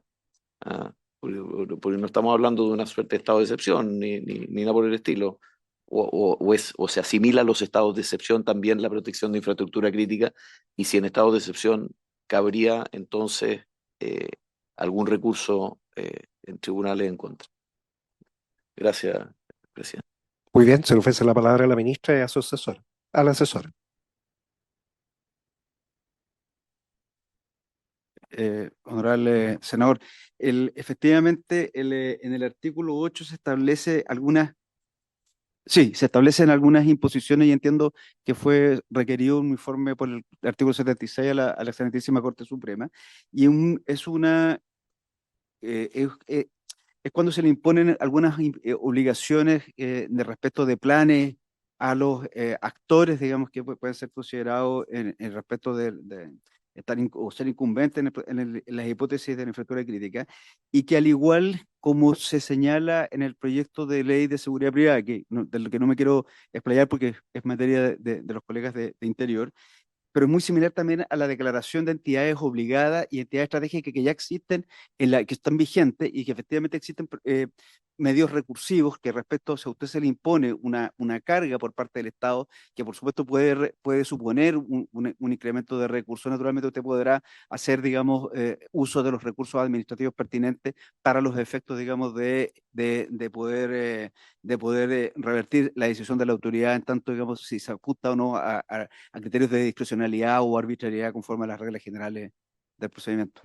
¿Ah? Porque no estamos hablando de una suerte de estado de excepción, ni nada por el estilo. O se asimila a los estados de excepción también la protección de infraestructura crítica, y si en estado de excepción cabría entonces eh, algún recurso en tribunales en contra. Gracias, presidente. Muy bien, se le ofrece la palabra a la ministra y a su asesor, al asesor. Honorable senador, efectivamente en el artículo 8 se establece sí, se establecen algunas imposiciones y entiendo que fue requerido un informe por el artículo 76 a la Excelentísima Corte Suprema, y eh, es, eh, es cuando se le imponen algunas obligaciones de respecto de planes a los actores, digamos, que pueden ser considerados en respecto de estar o ser incumbentes en las hipótesis de la infraestructura crítica, y que al igual como se señala en el proyecto de ley de seguridad privada, de lo que no me quiero explayar porque es materia de los colegas de Interior, pero es muy similar también a la declaración de entidades obligadas y entidades estratégicas que ya existen, que están vigentes y que efectivamente existen medios recursivos que respecto, si a usted se le impone una carga por parte del Estado, que por supuesto puede suponer un incremento de recursos, naturalmente usted podrá hacer, digamos, uso de los recursos administrativos pertinentes para los efectos, digamos, de poder revertir la decisión de la autoridad en tanto, digamos, si se ajusta o no a criterios de discrecionalidad o arbitrariedad conforme a las reglas generales del procedimiento.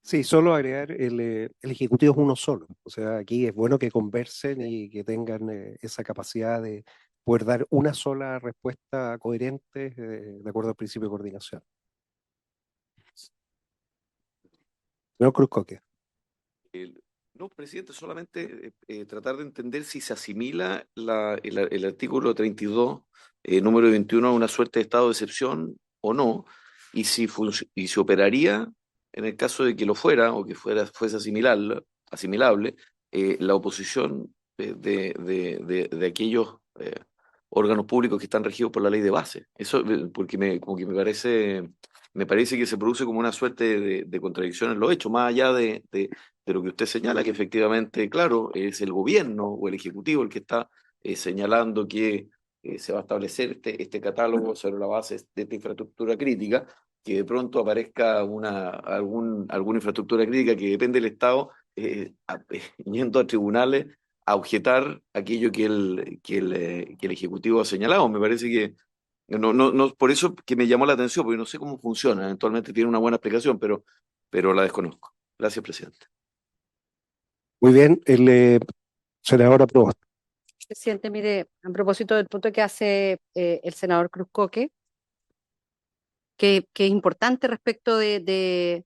Sí, solo agregar, el Ejecutivo es uno solo. O sea, aquí es bueno que conversen y que tengan esa capacidad de poder dar una sola respuesta coherente de acuerdo al principio de coordinación. No, Cruzcoque. No, presidente, solamente tratar de entender si se asimila el artículo 32, número 21, a una suerte de estado de excepción o no, y si operaría en el caso de que lo fuera o que fuese asimilable, la oposición de aquellos órganos públicos que están regidos por la ley de base. Eso, porque como que me parece que se produce como una suerte de contradicción en los hechos, más allá de lo que usted señala, que efectivamente, claro, es el gobierno o el ejecutivo el que está señalando que se va a establecer este catálogo sobre la base de esta infraestructura crítica, que de pronto aparezca alguna infraestructura crítica que depende del Estado, yendo a tribunales a objetar aquello que el Ejecutivo ha señalado. Me parece que, no, por eso que me llamó la atención, porque no sé cómo funciona, eventualmente tiene una buena explicación, pero la desconozco. Gracias, presidente. Muy bien, el senador aprobó. Presidente, mire, a propósito del punto que hace el senador Cruzcoque, que es importante respecto de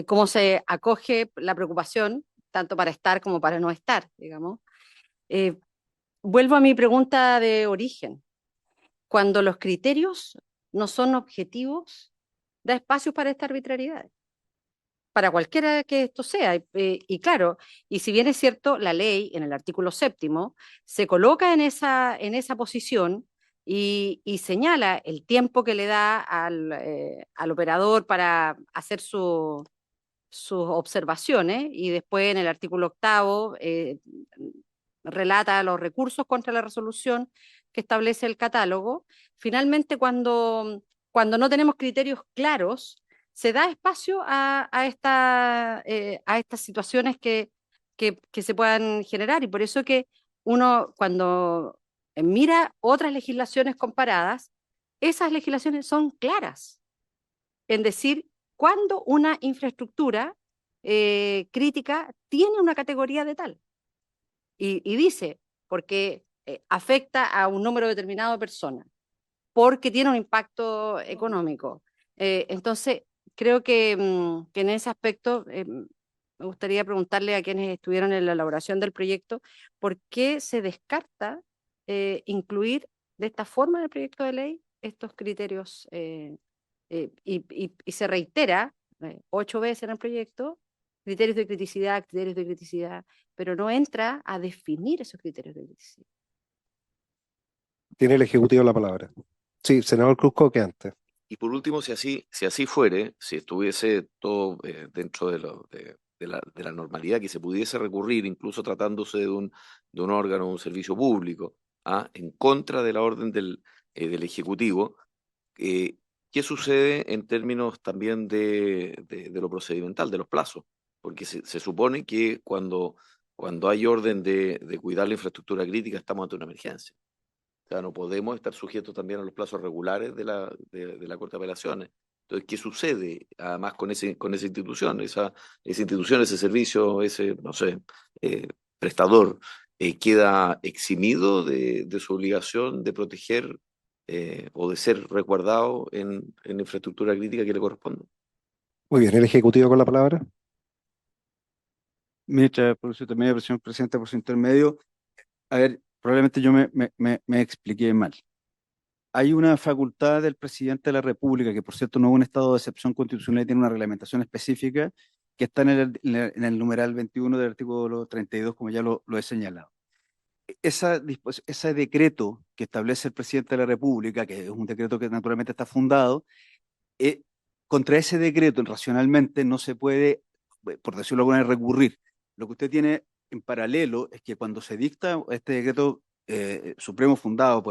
cómo se acoge la preocupación, tanto para estar como para no estar, digamos. Vuelvo a mi pregunta de origen. Cuando los criterios no son objetivos, da espacio para esta arbitrariedad, para cualquiera que esto sea. Y claro, y si bien es cierto, la ley en el artículo 7 se coloca en esa posición y señala el tiempo que le da al operador para hacer sus observaciones, y después en el artículo 8 relata los recursos contra la resolución que establece el catálogo. Finalmente, cuando no tenemos criterios claros, se da espacio a estas situaciones que se puedan generar, y por eso que uno cuando mira otras legislaciones comparadas, esas legislaciones son claras en decir cuándo una infraestructura crítica tiene una categoría de tal. Y dice, porque afecta a un número determinado de personas, porque tiene un impacto económico. Entonces, creo que en ese aspecto me gustaría preguntarle a quienes estuvieron en la elaboración del proyecto, ¿por qué se descarta incluir de esta forma en el proyecto de ley estos criterios? Y se reitera 8 veces en el proyecto, criterios de criticidad, pero no entra a definir esos criterios de criticidad. Tiene el Ejecutivo la palabra. Sí, senador Cruzco, que antes. Y por último, si así fuere, si estuviese todo dentro de la normalidad, que se pudiese recurrir, incluso tratándose de un órgano, un servicio público, en contra de la orden del Ejecutivo, eh, ¿qué sucede en términos también de lo procedimental, de los plazos? Porque se supone que cuando hay orden de cuidar la infraestructura crítica, estamos ante una emergencia. O sea, no podemos estar sujetos también a los plazos regulares de la Corte de Apelaciones. Entonces, ¿qué sucede además con esa institución? Esa institución, ese servicio, ese, no sé, prestador, queda eximido de su obligación de proteger o de ser resguardado en infraestructura crítica que le corresponde. Muy bien, el Ejecutivo con la palabra. Ministra, por su intermedio, señor presidente, por su intermedio. A ver, probablemente yo me expliqué mal. Hay una facultad del presidente de la República, que por cierto no es un estado de excepción constitucional y tiene una reglamentación específica, que está en el numeral 21 del artículo 32, como ya lo he señalado. Ese decreto que establece el presidente de la República, que es un decreto que naturalmente está fundado, contra ese decreto racionalmente no se puede, por decirlo alguna vez, recurrir. Lo que usted tiene en paralelo es que cuando se dicta este decreto supremo fundado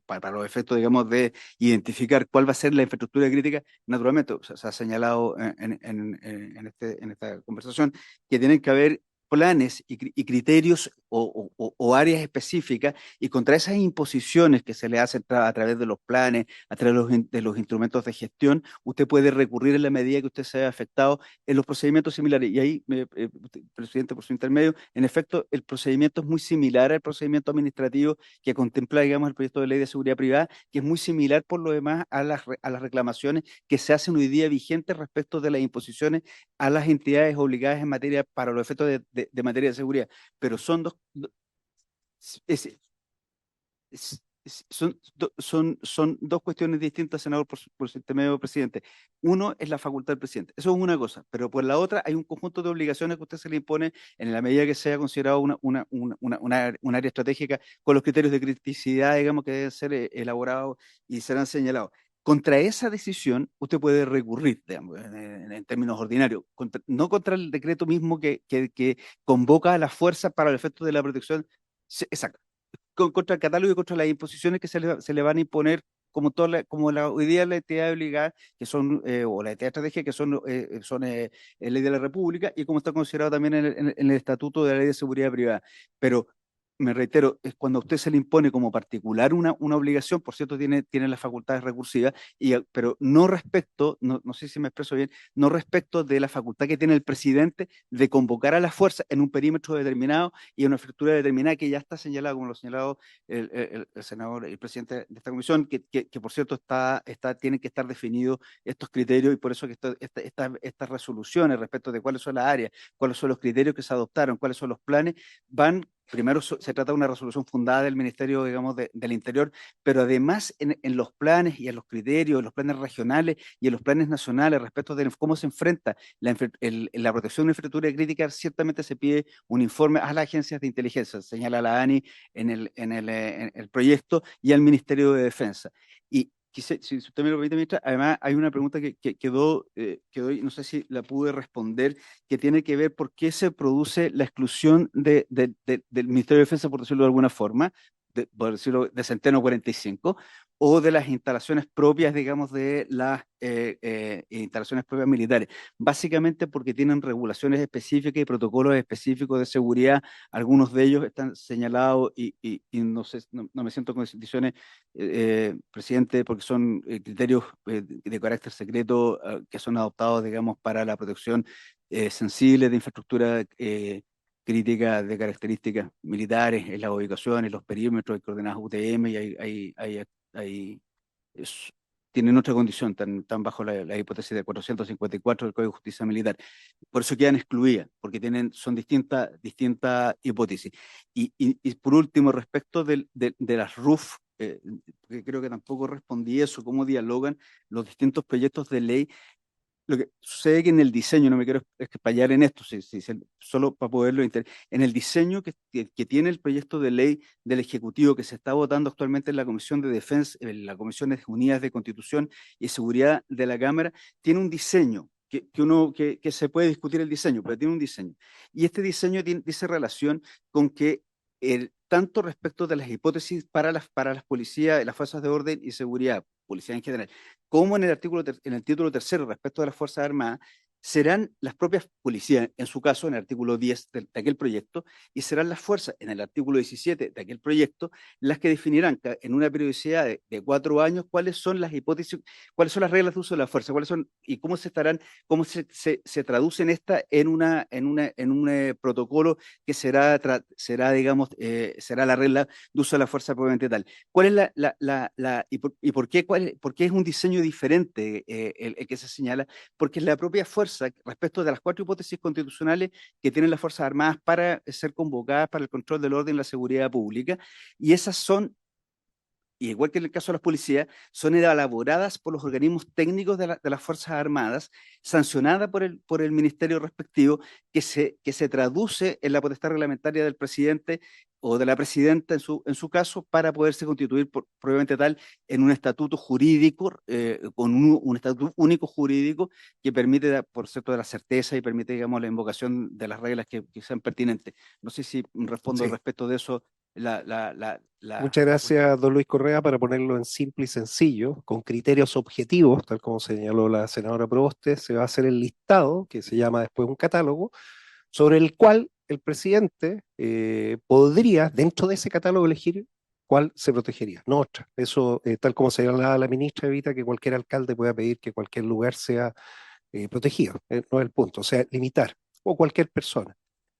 para los efectos, digamos, de identificar cuál va a ser la infraestructura crítica, naturalmente se ha señalado en esta conversación que tienen que haber planes y criterios o áreas específicas, y contra esas imposiciones que se le hacen a través de los planes, a través de los instrumentos de gestión, usted puede recurrir en la medida que usted se haya afectado en los procedimientos similares. Y ahí, presidente, por su intermedio, en efecto, el procedimiento es muy similar al procedimiento administrativo que contempla, digamos, el proyecto de ley de seguridad privada, que es muy similar por lo demás a las reclamaciones que se hacen hoy día vigentes respecto de las imposiciones a las entidades obligadas en materia, para los efectos de materia de seguridad. Pero son es- son dos cuestiones distintas, senador, por su intermedio, presidente. Uno es la facultad del presidente, eso es una cosa, pero por la otra hay un conjunto de obligaciones que usted se le impone en la medida que sea considerado un área estratégica, con los criterios de criticidad, digamos, que deben ser elaborados y serán señalados. Contra esa decisión usted puede recurrir, digamos, en términos ordinarios, no contra el decreto mismo que convoca a las fuerzas para el efecto de la protección. Exacto, contra el catálogo y contra las imposiciones que se le van a imponer, como hoy día la entidad obligada, que son, o la entidad estratégica, que son ley de la República, y como está considerado también en el Estatuto de la Ley de Seguridad Privada. Pero me reitero, es cuando a usted se le impone como particular una obligación, por cierto, tiene las facultades recursivas, pero no respecto, no sé si me expreso bien, no respecto de la facultad que tiene el presidente de convocar a las fuerzas en un perímetro determinado y en una estructura determinada, que ya está señalado, como lo ha señalado el senador, el presidente de esta comisión, que por cierto tienen que estar definidos estos criterios, y por eso que estas resoluciones respecto de cuáles son las áreas, cuáles son los criterios que se adoptaron, cuáles son los planes, van primero se trata de una resolución fundada del Ministerio, digamos, del Interior, pero además en los planes y en los criterios, en los planes regionales y en los planes nacionales respecto de cómo se enfrenta la protección de infraestructura crítica, ciertamente se pide un informe a las agencias de inteligencia, señala la ANI en el proyecto, y al Ministerio de Defensa. Y si usted me lo permite, ministra, además hay una pregunta que quedó, y no sé si la pude responder, que tiene que ver por qué se produce la exclusión del Ministerio de Defensa, por decirlo de alguna forma, por decirlo, de Centeno 45, o de las instalaciones propias, digamos, de las instalaciones propias militares. Básicamente porque tienen regulaciones específicas y protocolos específicos de seguridad. Algunos de ellos están señalados y no sé, no me siento con decisiones, presidente, porque son criterios de carácter secreto que son adoptados, digamos, para la protección sensible de infraestructura crítica de características militares, en las ubicaciones, los perímetros, hay coordenadas UTM y hay- es- tienen otra condición, tan bajo la hipótesis de 454 del Código de Justicia Militar. Por eso quedan excluidas, porque son distintas hipótesis. Y por último, respecto de las RUF, que creo que tampoco respondí eso, cómo dialogan los distintos proyectos de ley. Lo que sucede es que en el diseño, no me quiero explayar en esto, solo para poderlo entender, en el diseño que tiene el proyecto de ley del Ejecutivo que se está votando actualmente en la Comisión de Defensa, en la Comisión Unidas de Constitución y Seguridad de la Cámara, tiene un diseño que se puede discutir el diseño, pero tiene un diseño. Y este diseño dice relación con que tanto respecto de las hipótesis para las policías, las fuerzas de orden y seguridad, policía en general, como en el título tercero respecto de las Fuerzas Armadas, serán las propias policías, en su caso, en el artículo 10 de aquel proyecto, y serán las fuerzas, en el artículo 17 de aquel proyecto, las que definirán en una periodicidad de 4 años cuáles son las hipótesis, cuáles son las reglas de uso de la fuerza, cuáles son y cómo se traducen esta en un protocolo que digamos, será la regla de uso de la fuerza propiamente tal. ¿Cuál es y por qué es un diseño diferente el que se señala? Porque es la propia fuerza respecto de las 4 hipótesis constitucionales que tienen las Fuerzas Armadas para ser convocadas para el control del orden y la seguridad pública, y esas son, y igual que en el caso de las policías, son elaboradas por los organismos técnicos de las Fuerzas Armadas, sancionadas por el ministerio respectivo, que se traduce en la potestad reglamentaria del presidente o de la presidenta en su caso, para poderse constituir probablemente tal en un estatuto jurídico, con un estatuto único jurídico que permite, por cierto, de la certeza y permite, digamos, la invocación de las reglas que sean pertinentes. No sé si respondo Sí. respecto de eso. Muchas gracias, don Luis Correa. Para ponerlo en simple y sencillo, con criterios objetivos, tal como señaló la senadora Proboste, se va a hacer el listado, que se llama después un catálogo, sobre el cual el presidente podría, dentro de ese catálogo, elegir cuál se protegería, no otra. Eso, tal como señalaba la ministra, evita que cualquier alcalde pueda pedir que cualquier lugar sea protegido. No es el punto, o sea, limitar, o cualquier persona.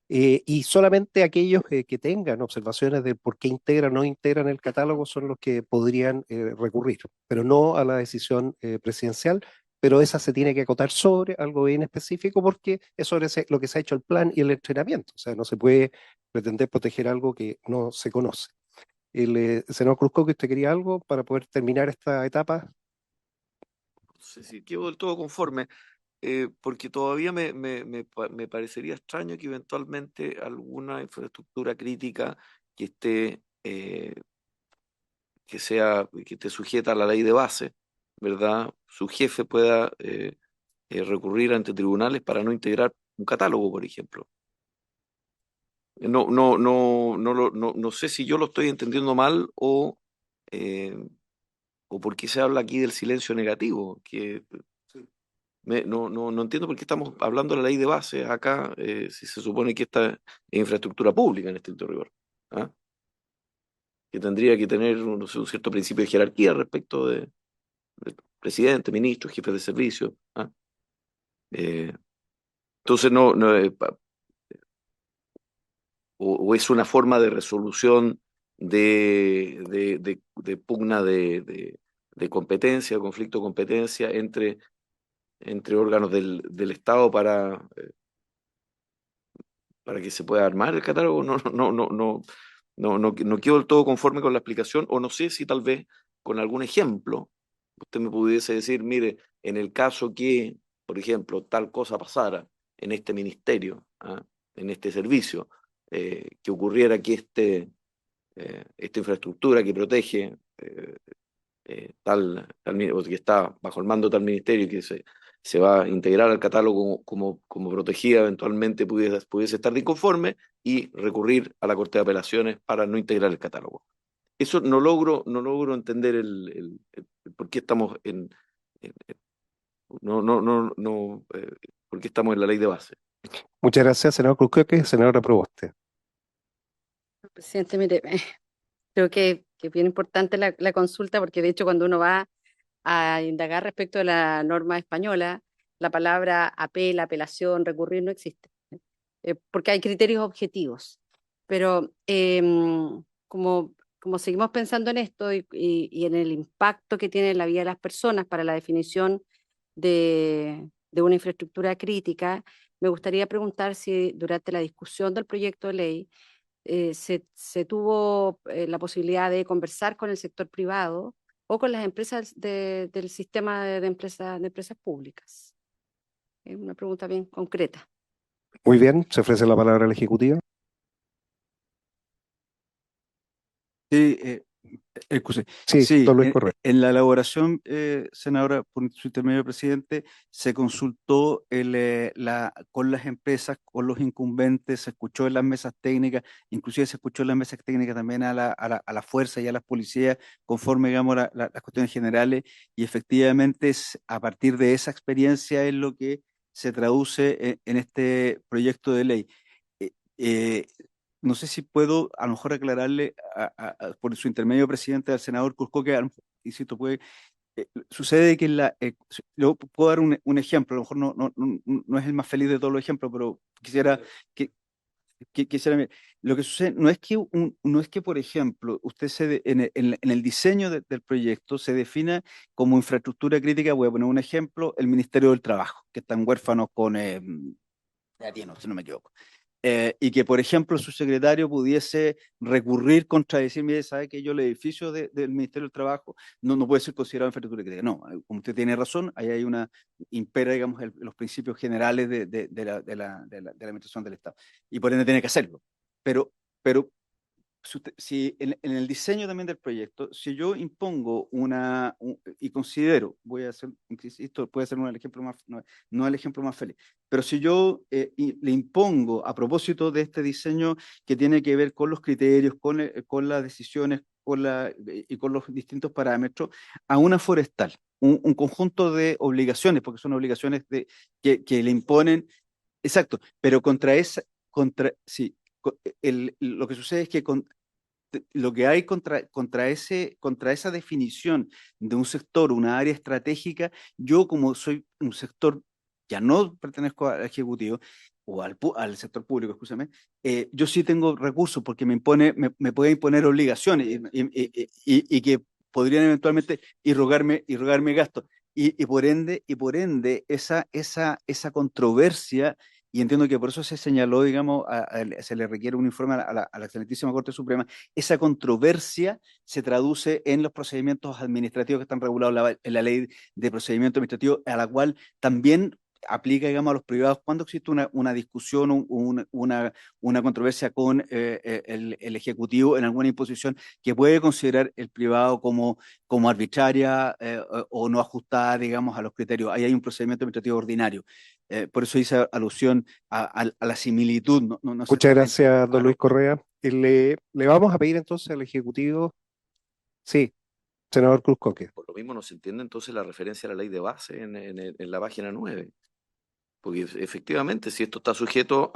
Y solamente aquellos que tengan observaciones de por qué integran o no integran el catálogo son los que podrían recurrir, pero no a la decisión presidencial, pero esa se tiene que acotar sobre algo bien específico porque es sobre lo que se ha hecho el plan y el entrenamiento. O sea, no se puede pretender proteger algo que no se conoce. El senador Cruzco, que usted quería algo para poder terminar esta etapa. No sé si quedo del todo conforme, porque todavía me parecería extraño que eventualmente alguna infraestructura crítica que que esté sujeta a la ley de base, ¿verdad? Su jefe pueda recurrir ante tribunales para no integrar un catálogo, por ejemplo. No sé si yo lo estoy entendiendo mal eh, o por qué se habla aquí del silencio negativo, que no entiendo por qué estamos hablando de la ley de base acá, si se supone que esta es infraestructura pública en estricto rigor, ¿ah? Que tendría que tener no sé, un cierto principio de jerarquía respecto del presidente, ministro, jefe de servicio, ¿ah? Eh, entonces, o es una forma de resolución de pugna de competencia, conflicto de competencia entre órganos del Estado para que se pueda armar el catálogo. No quedo del todo conforme con la explicación, o no sé si tal vez con algún ejemplo usted me pudiese decir, mire, en el caso que, por ejemplo, tal cosa pasara en este ministerio, ¿ah? En este servicio, que ocurriera que esta infraestructura que protege o que está bajo el mando de tal ministerio y que se va a integrar al catálogo como protegida, eventualmente pudiese estar de inconforme y recurrir a la Corte de Apelaciones para no integrar el catálogo. Eso no logro entender el por qué estamos por qué estamos en la ley de base. Muchas gracias, senador Cruzcoque. Senadora Proboste. Presidente, mire, creo que es bien importante la consulta porque de hecho cuando uno va a indagar respecto de la norma española, la palabra apelación, recurrir no existe, porque hay criterios objetivos. Pero como seguimos pensando en esto y en el impacto que tiene en la vida de las personas para la definición de una infraestructura crítica, me gustaría preguntar si durante la discusión del proyecto de ley se tuvo la posibilidad de conversar con el sector privado o con las empresas del sistema de empresas públicas. Es una pregunta bien concreta. Muy bien, se ofrece la palabra al Ejecutivo. Sí, excuse. Sí, Sí, don Luis Correa. en la elaboración, senadora, por su intermedio, presidente, se consultó con las empresas, con los incumbentes, se escuchó en las mesas técnicas, inclusive se escuchó en las mesas técnicas también a la fuerza y a las policías, conforme, digamos, las cuestiones generales, y efectivamente a partir de esa experiencia es lo que se traduce en este proyecto de ley. Eh, eh, no sé si puedo a lo mejor aclararle por su intermedio, presidente, al senador Cusco, que, insisto, sucede que yo puedo dar un ejemplo, a lo mejor no es el más feliz de todos los ejemplos, pero quisiera que, lo que sucede no es que, por ejemplo, usted en el diseño del proyecto se defina como infraestructura crítica. Voy a poner un ejemplo: el Ministerio del Trabajo, que están huérfanos con si no me equivoco. Y que, por ejemplo, su secretario pudiese recurrir contra decir, mire, sabe que yo el edificio del Ministerio del Trabajo no puede ser considerado infraestructura crítica. No, como usted tiene razón, ahí hay impera, digamos, los principios generales de la administración del Estado, y por ende tiene que hacerlo. Pero si en el diseño también del proyecto, si yo impongo y considero, voy a hacer, esto puede ser el ejemplo más, no el ejemplo más feliz, pero si yo le impongo a propósito de este diseño que tiene que ver con los criterios, con las decisiones, y con los distintos parámetros, a una forestal, un conjunto de obligaciones, porque son obligaciones que le imponen, exacto, pero sí, lo que sucede es que lo que hay contra esa definición de un sector, una área estratégica, yo, como soy un sector, ya no pertenezco al Ejecutivo o al sector público, escúchame, yo sí tengo recursos porque me puede imponer obligaciones y que podrían eventualmente irrogarme gastos. Y por ende, esa controversia, y entiendo que por eso se señaló, digamos, se le requiere un informe a la excelentísima Corte Suprema. Esa controversia se traduce en los procedimientos administrativos que están regulados en la Ley de Procedimiento Administrativo, a la cual también aplica, digamos, a los privados cuando existe una discusión, una controversia con el Ejecutivo en alguna imposición que puede considerar el privado como arbitraria o no ajustada, digamos, a los criterios. Ahí hay un procedimiento administrativo ordinario. Por eso hice alusión a la similitud, no Muchas exactamente gracias, don Luis Correa. Le vamos a pedir entonces al Ejecutivo. Sí, senador Cruzcoque. Por lo mismo no se entiende entonces la referencia a la ley de base en la página 9. Porque efectivamente, si esto está sujeto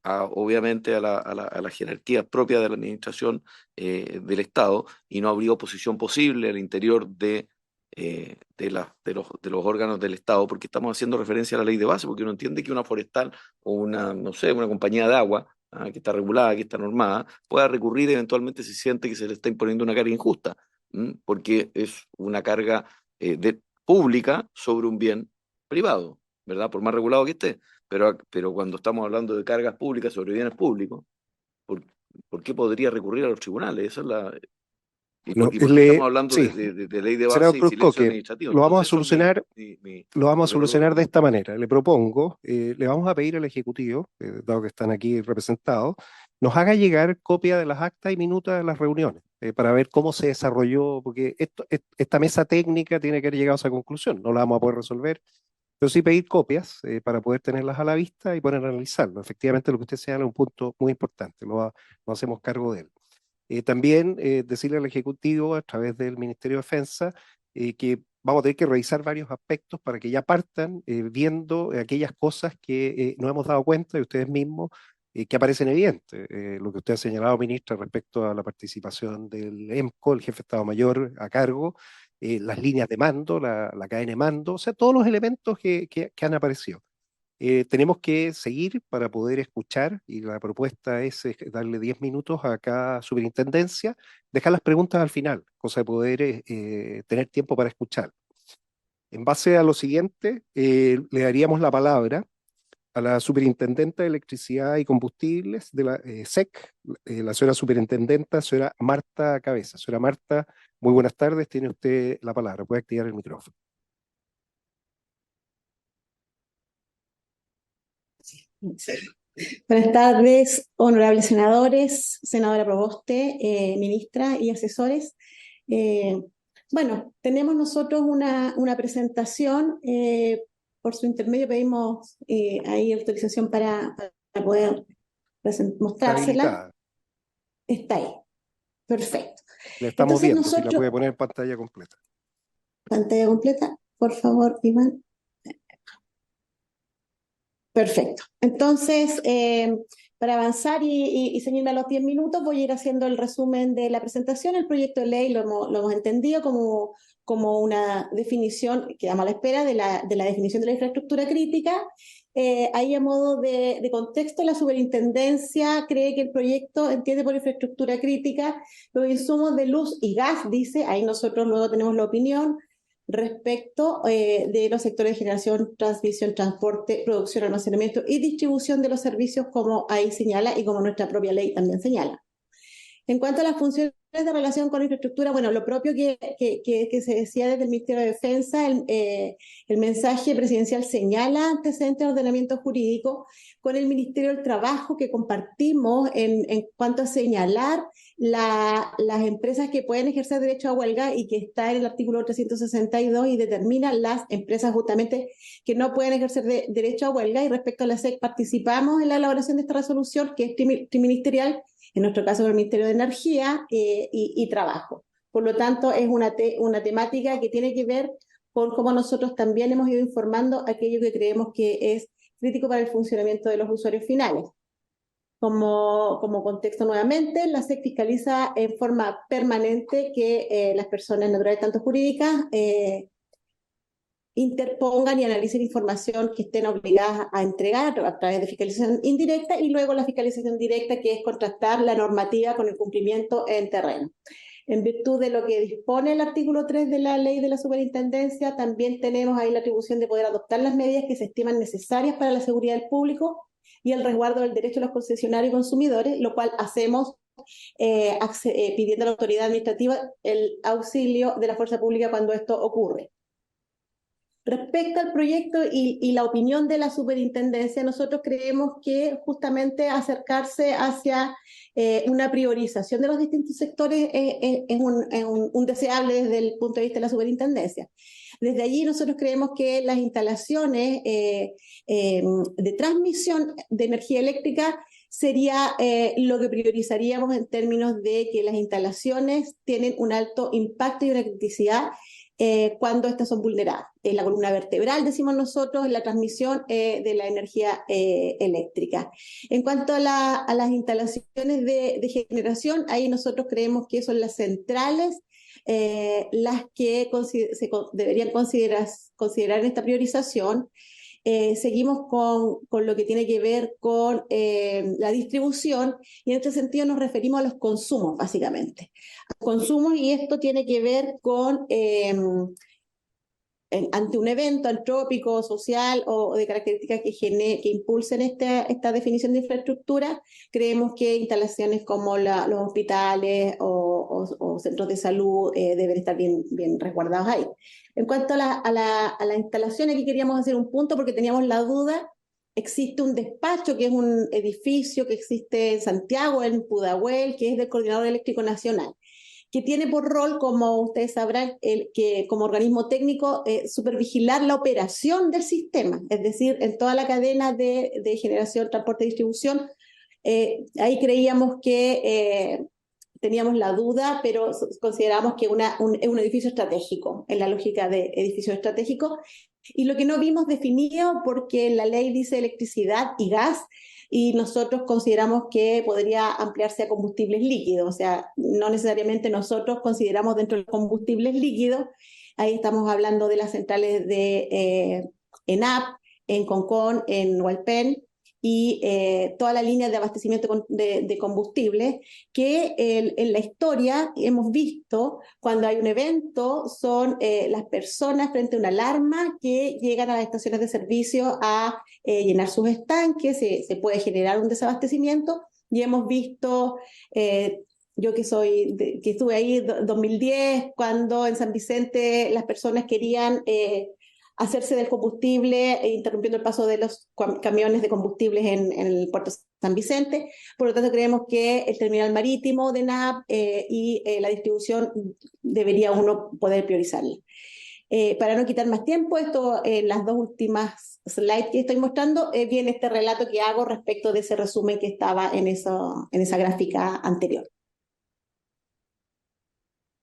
obviamente, a la jerarquía propia de la administración del Estado, y no habría oposición posible al interior de los órganos del Estado, porque estamos haciendo referencia a la ley de base, porque uno entiende que una forestal o no sé, una compañía de agua, que está regulada, que está normada, pueda recurrir eventualmente si siente que se le está imponiendo una carga injusta, porque es una carga pública sobre un bien privado, ¿verdad? Por más regulado que esté. pero cuando estamos hablando de cargas públicas sobre bienes públicos, ¿por, por qué podría recurrir a los tribunales? Esa es la... No, y por qué estamos le, hablando sí, de ley de senador base y Cruzco, silencio que administrativo? lo vamos a Entonces, eso es solucionar. Lo vamos a mi pregunta. solucionar de esta manera. Le propongo, le vamos a pedir al Ejecutivo, dado que están aquí representados, nos haga llegar copia de las actas y minutas de las reuniones, para ver cómo se desarrolló, porque esta mesa técnica tiene que haber llegado a esa conclusión. No la vamos a poder resolver, pero sí pedir copias, para poder tenerlas a la vista y poder analizarlo. Efectivamente, lo que usted señala es un punto muy importante, nos hacemos cargo de él. También decirle al Ejecutivo a través del Ministerio de Defensa, que vamos a tener que revisar varios aspectos para que ya partan viendo aquellas cosas que no hemos dado cuenta de ustedes mismos, que aparecen evidentes. Lo que usted ha señalado, ministra, respecto a la participación del EMCO, el jefe de Estado Mayor a cargo, las líneas de mando, la cadena de mando, o sea, todos los elementos que han aparecido. Tenemos que seguir para poder escuchar, y la propuesta es darle 10 minutos a cada superintendencia, dejar las preguntas al final, cosa de poder tener tiempo para escuchar. En base a lo siguiente, le daríamos la palabra a la superintendenta de Electricidad y Combustibles de la SEC, la señora superintendenta, señora Marta Cabeza. Señora Marta, muy buenas tardes, tiene usted la palabra, puede activar el micrófono. Buenas tardes, honorables senadores, senadora Proboste, ministra y asesores. Bueno, tenemos nosotros una presentación. Por su intermedio pedimos ahí autorización para poder mostrársela. Está ahí. Perfecto. Le estamos Entonces viendo, si la puede poner en pantalla completa. Pantalla completa, por favor, Iván. Perfecto. Entonces, para avanzar y ceñirme a los 10 minutos, voy a ir haciendo el resumen de la presentación. El proyecto de ley lo hemos entendido como una definición, quedamos a la espera de la definición de la infraestructura crítica. Ahí a modo de contexto, la superintendencia cree que el proyecto entiende por infraestructura crítica los insumos de luz y gas, dice, ahí nosotros luego tenemos la opinión, respecto de los sectores de generación, transmisión, transporte, producción, almacenamiento y distribución de los servicios, como ahí señala y como nuestra propia ley también señala. En cuanto a las funciones de relación con la infraestructura, bueno, lo propio que se decía desde el Ministerio de Defensa, el mensaje presidencial señala antecedentes de ordenamiento jurídico con el Ministerio del Trabajo, que compartimos en cuanto a señalar las empresas que pueden ejercer derecho a huelga, y que está en el artículo 362 y determina las empresas justamente que no pueden ejercer derecho a huelga. Y respecto a la SEC, participamos en la elaboración de esta resolución, que es triministerial, en nuestro caso el Ministerio de Energía y Trabajo. Por lo tanto, es una temática que tiene que ver con cómo nosotros también hemos ido informando aquello que creemos que es crítico para el funcionamiento de los usuarios finales. Como contexto nuevamente, la SEC fiscaliza en forma permanente que las personas naturales, tanto jurídicas, interpongan y analicen información que estén obligadas a entregar a través de fiscalización indirecta, y luego la fiscalización directa, que es contrastar la normativa con el cumplimiento en terreno. En virtud de lo que dispone el artículo 3 de la ley de la superintendencia, también tenemos ahí la atribución de poder adoptar las medidas que se estiman necesarias para la seguridad del público y el resguardo del derecho de los concesionarios y consumidores, lo cual hacemos pidiendo a la autoridad administrativa el auxilio de la fuerza pública cuando esto ocurre. Respecto al proyecto y la opinión de la superintendencia, nosotros creemos que justamente acercarse hacia una priorización de los distintos sectores es un deseable desde el punto de vista de la superintendencia. Desde allí nosotros creemos que las instalaciones de transmisión de energía eléctrica sería lo que priorizaríamos en términos de que las instalaciones tienen un alto impacto y una criticidad cuando estas son vulneradas. Es la columna vertebral, decimos nosotros, en la transmisión de la energía eléctrica. En cuanto a las instalaciones de generación, ahí nosotros creemos que son las centrales las que deberían considerar en esta priorización. Seguimos con lo que tiene que ver con la distribución, y en este sentido nos referimos a los consumos, básicamente. A consumos, y esto tiene que ver con ante un evento antrópico, social o de características que impulsen esta definición de infraestructura, creemos que instalaciones como los hospitales o centros de salud deben estar bien resguardados ahí. En cuanto a la instalación, aquí queríamos hacer un punto porque teníamos la duda. Existe un despacho que es un edificio que existe en Santiago, en Pudahuel, que es del Coordinador Eléctrico Nacional, que tiene por rol, como ustedes sabrán, que como organismo técnico, supervigilar la operación del sistema, es decir, en toda la cadena de generación, transporte y distribución. Ahí creíamos que teníamos la duda, pero consideramos que es un edificio estratégico, en la lógica de edificio estratégico, y lo que no vimos definido, porque la ley dice electricidad y gas, y nosotros consideramos que podría ampliarse a combustibles líquidos, o sea, no necesariamente nosotros consideramos dentro de los combustibles líquidos, ahí estamos hablando de las centrales de ENAP, en Concón, en Hualpén, y toda la línea de abastecimiento de combustibles, que en la historia hemos visto cuando hay un evento, son las personas frente a una alarma que llegan a las estaciones de servicio a llenar sus estanques, se puede generar un desabastecimiento, y hemos visto... yo que estuve ahí en 2010, cuando en San Vicente las personas querían hacerse del combustible, interrumpiendo el paso de los camiones de combustibles en el puerto San Vicente. Por lo tanto, creemos que el terminal marítimo de NAP y la distribución debería uno poder priorizarla. Para no quitar más tiempo, en las dos últimas slides que estoy mostrando, viene este relato que hago respecto de ese resumen que estaba en esa gráfica anterior.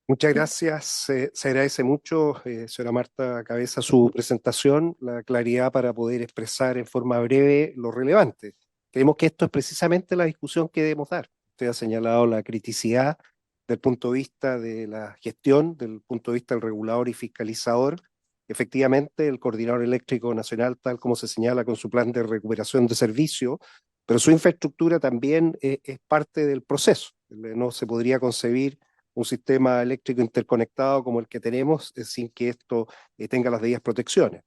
Muchas gracias. Se agradece mucho, señora Marta Cabeza, su presentación, la claridad para poder expresar en forma breve lo relevante. Creemos que esto es precisamente la discusión que debemos dar. Usted ha señalado la criticidad del punto de vista de la gestión, del punto de vista del regulador y fiscalizador. Efectivamente, el Coordinador Eléctrico Nacional, tal como se señala con su plan de recuperación de servicio, pero su infraestructura también es parte del proceso. No se podría concebir un sistema eléctrico interconectado como el que tenemos sin que esto tenga las debidas protecciones.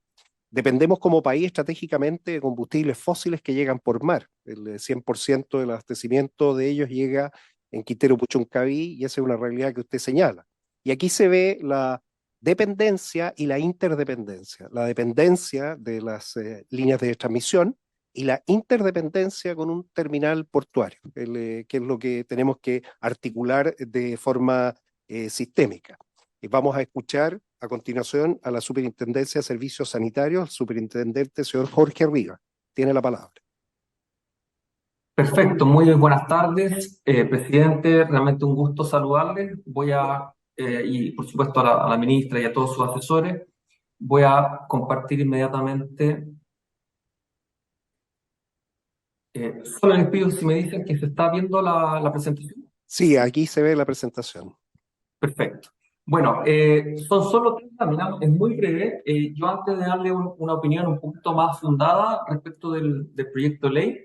Dependemos como país estratégicamente de combustibles fósiles que llegan por mar. El 100% del abastecimiento de ellos llega en Quintero Puchuncaví, y esa es una realidad que usted señala. Y aquí se ve la dependencia y la interdependencia. La dependencia de las líneas de transmisión y la interdependencia con un terminal portuario, que es lo que tenemos que articular de forma sistémica. Y vamos a escuchar a continuación a la Superintendencia de Servicios Sanitarios, el superintendente señor Jorge Rivas. Tiene la palabra. Perfecto, muy buenas tardes, presidente, realmente un gusto saludarles. Y por supuesto a la ministra y a todos sus asesores, voy a compartir inmediatamente. Solo les pido si me dicen que se está viendo la presentación. Sí, aquí se ve la presentación. Perfecto. Bueno, son solo 30 minutos, es muy breve. Yo antes de darle una opinión un poquito más fundada respecto del proyecto de ley,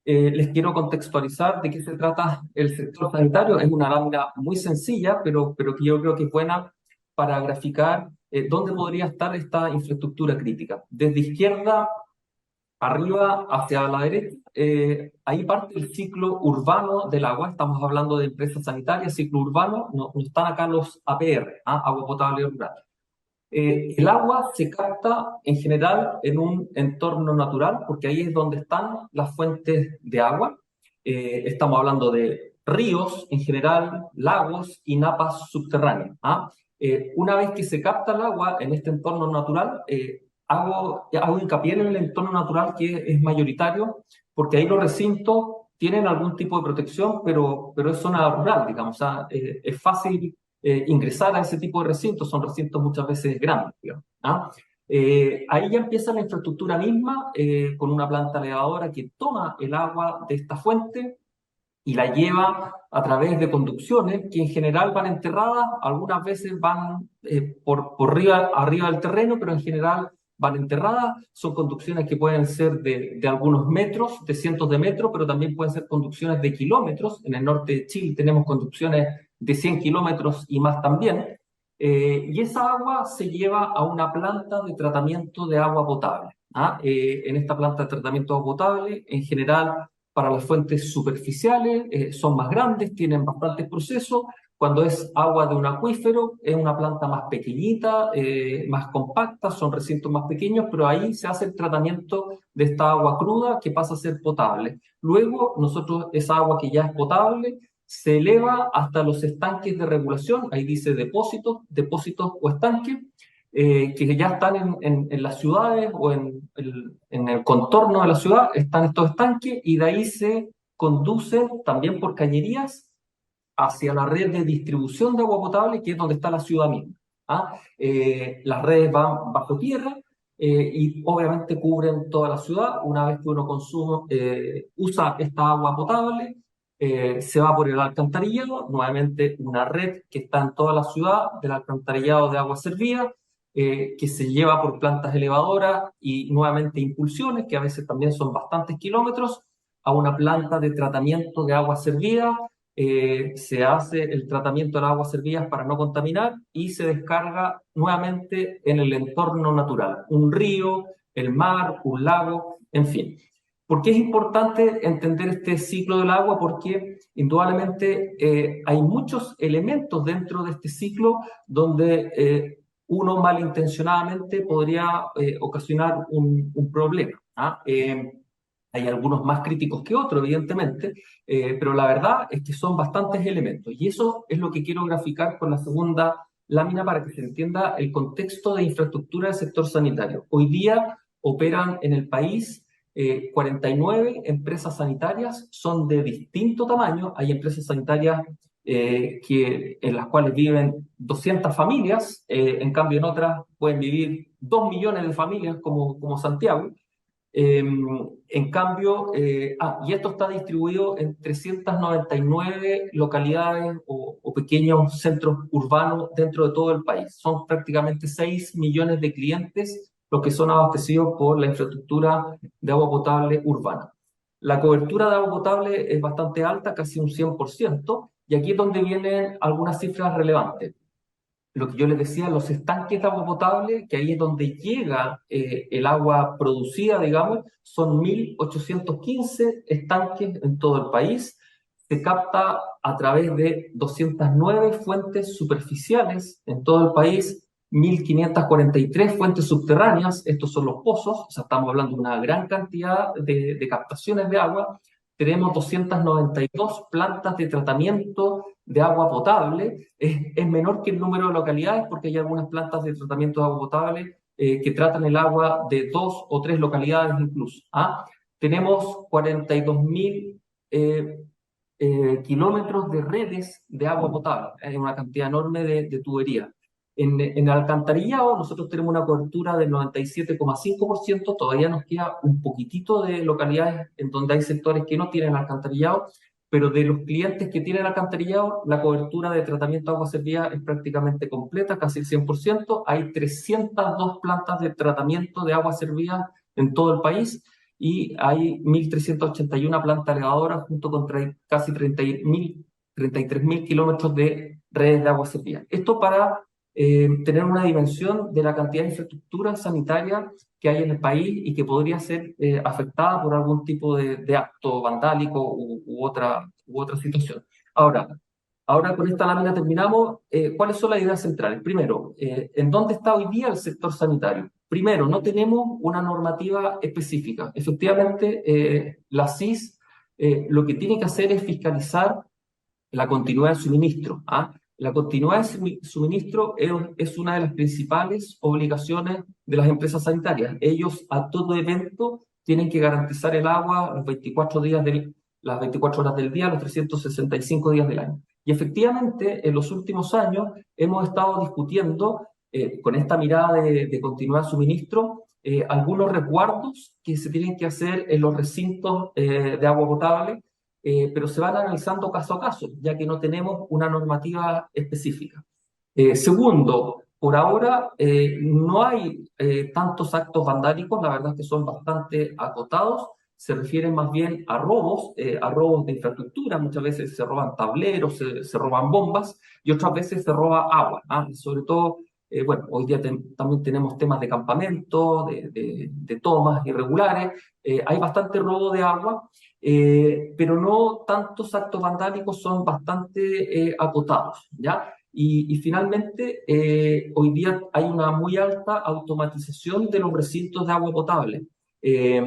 les quiero contextualizar de qué se trata el sector sanitario. Es una lámina muy sencilla, pero que yo creo que es buena para graficar dónde podría estar esta infraestructura crítica. Desde izquierda arriba hacia la derecha, ahí parte el ciclo urbano del agua. Estamos hablando de empresas sanitarias, ciclo urbano, no están acá los APR, agua potable rural. El agua se capta en general en un entorno natural, porque ahí es donde están las fuentes de agua. Estamos hablando de ríos en general, lagos y napas subterráneas. Una vez que se capta el agua en este entorno natural, hago hincapié en el entorno natural, que es mayoritario, porque ahí los recintos tienen algún tipo de protección, pero es zona rural, digamos. Es fácil ingresar a ese tipo de recintos, son recintos muchas veces grandes, digamos. Ahí ya empieza la infraestructura misma, con una planta elevadora que toma el agua de esta fuente y la lleva a través de conducciones que en general van enterradas, algunas veces van por arriba del terreno, pero en general van enterradas. Son conducciones que pueden ser de algunos metros, de cientos de metros, pero también pueden ser conducciones de kilómetros. En el norte de Chile tenemos conducciones de 100 kilómetros y más también. y esa agua se lleva a una planta de tratamiento de agua potable. En esta planta de tratamiento de agua potable, en general, para las fuentes superficiales, son más grandes, tienen bastantes procesos. Cuando es agua de un acuífero, es una planta más pequeñita, más compacta, son recintos más pequeños, pero ahí se hace el tratamiento de esta agua cruda que pasa a ser potable. Luego, nosotros esa agua que ya es potable se eleva hasta los estanques de regulación, ahí dice depósitos o estanques, que ya están en las ciudades o en el contorno de la ciudad, están estos estanques y de ahí se conducen también por cañerías hacia la red de distribución de agua potable, que es donde está la ciudad misma. Las redes van bajo tierra y obviamente cubren toda la ciudad. Una vez que uno usa esta agua potable, se va por el alcantarillado, nuevamente una red que está en toda la ciudad del alcantarillado de agua servida, que se lleva por plantas elevadoras y nuevamente impulsiones, que a veces también son bastantes kilómetros, a una planta de tratamiento de agua servida. Se hace el tratamiento de las aguas servidas para no contaminar y se descarga nuevamente en el entorno natural, un río, el mar, un lago, en fin. ¿Por qué es importante entender este ciclo del agua? Porque indudablemente hay muchos elementos dentro de este ciclo donde uno malintencionadamente podría ocasionar un problema. Hay algunos más críticos que otros, evidentemente, pero la verdad es que son bastantes elementos. Y eso es lo que quiero graficar con la segunda lámina para que se entienda el contexto de infraestructura del sector sanitario. Hoy día operan en el país 49 empresas sanitarias, son de distinto tamaño. Hay empresas sanitarias en las cuales viven 200 familias, en cambio en otras pueden vivir 2 millones de familias como Santiago. En cambio, y esto está distribuido en 399 localidades o pequeños centros urbanos dentro de todo el país. Son prácticamente 6 millones de clientes los que son abastecidos por la infraestructura de agua potable urbana. La cobertura de agua potable es bastante alta, casi un 100%, y aquí es donde vienen algunas cifras relevantes. Lo que yo les decía, los estanques de agua potable, que ahí es donde llega el agua producida, digamos, son 1.815 estanques en todo el país. Se capta a través de 209 fuentes superficiales en todo el país, 1.543 fuentes subterráneas, estos son los pozos, o sea, estamos hablando de una gran cantidad de captaciones de agua. Tenemos 292 plantas de tratamiento de agua potable. Es menor que el número de localidades porque hay algunas plantas de tratamiento de agua potable que tratan el agua de 2 o 3 localidades incluso. Tenemos 42.000 kilómetros de redes de agua potable. Es una cantidad enorme de tuberías. En el alcantarillado nosotros tenemos una cobertura del 97,5%, todavía nos queda un poquitito de localidades en donde hay sectores que no tienen alcantarillado, pero de los clientes que tienen alcantarillado, la cobertura de tratamiento de agua servida es prácticamente completa, casi el 100%. Hay 302 plantas de tratamiento de agua servida en todo el país y hay 1.381 plantas elevadoras junto con casi 33.000 kilómetros de redes de agua servida. Esto para tener una dimensión de la cantidad de infraestructura sanitaria que hay en el país y que podría ser afectada por algún tipo de acto vandálico u otra situación. Ahora con esta lámina terminamos. ¿Cuáles son las ideas centrales? Primero, ¿en dónde está hoy día el sector sanitario? Primero, no tenemos una normativa específica. Efectivamente, la CIS lo que tiene que hacer es fiscalizar la continuidad de suministro. La continuidad de suministro es una de las principales obligaciones de las empresas sanitarias. Ellos a todo evento tienen que garantizar el agua las 24 horas del día, los 365 días del año. Y efectivamente, en los últimos años hemos estado discutiendo, con esta mirada de continuidad de suministro, algunos resguardos que se tienen que hacer en los recintos de agua potable, pero se van analizando caso a caso, ya que no tenemos una normativa específica. Segundo, por ahora no hay tantos actos vandálicos, la verdad es que son bastante acotados. se refieren más bien a robos de infraestructura. Muchas veces se roban tableros, se roban bombas y otras veces se roba agua, ¿ah? Sobre todo, bueno, hoy día también tenemos temas de campamento, de tomas irregulares, hay bastante robo de agua, pero no tantos actos vandálicos, son bastante acotados, ¿ya? Y finalmente, hoy día hay una muy alta automatización de los recintos de agua potable. Eh,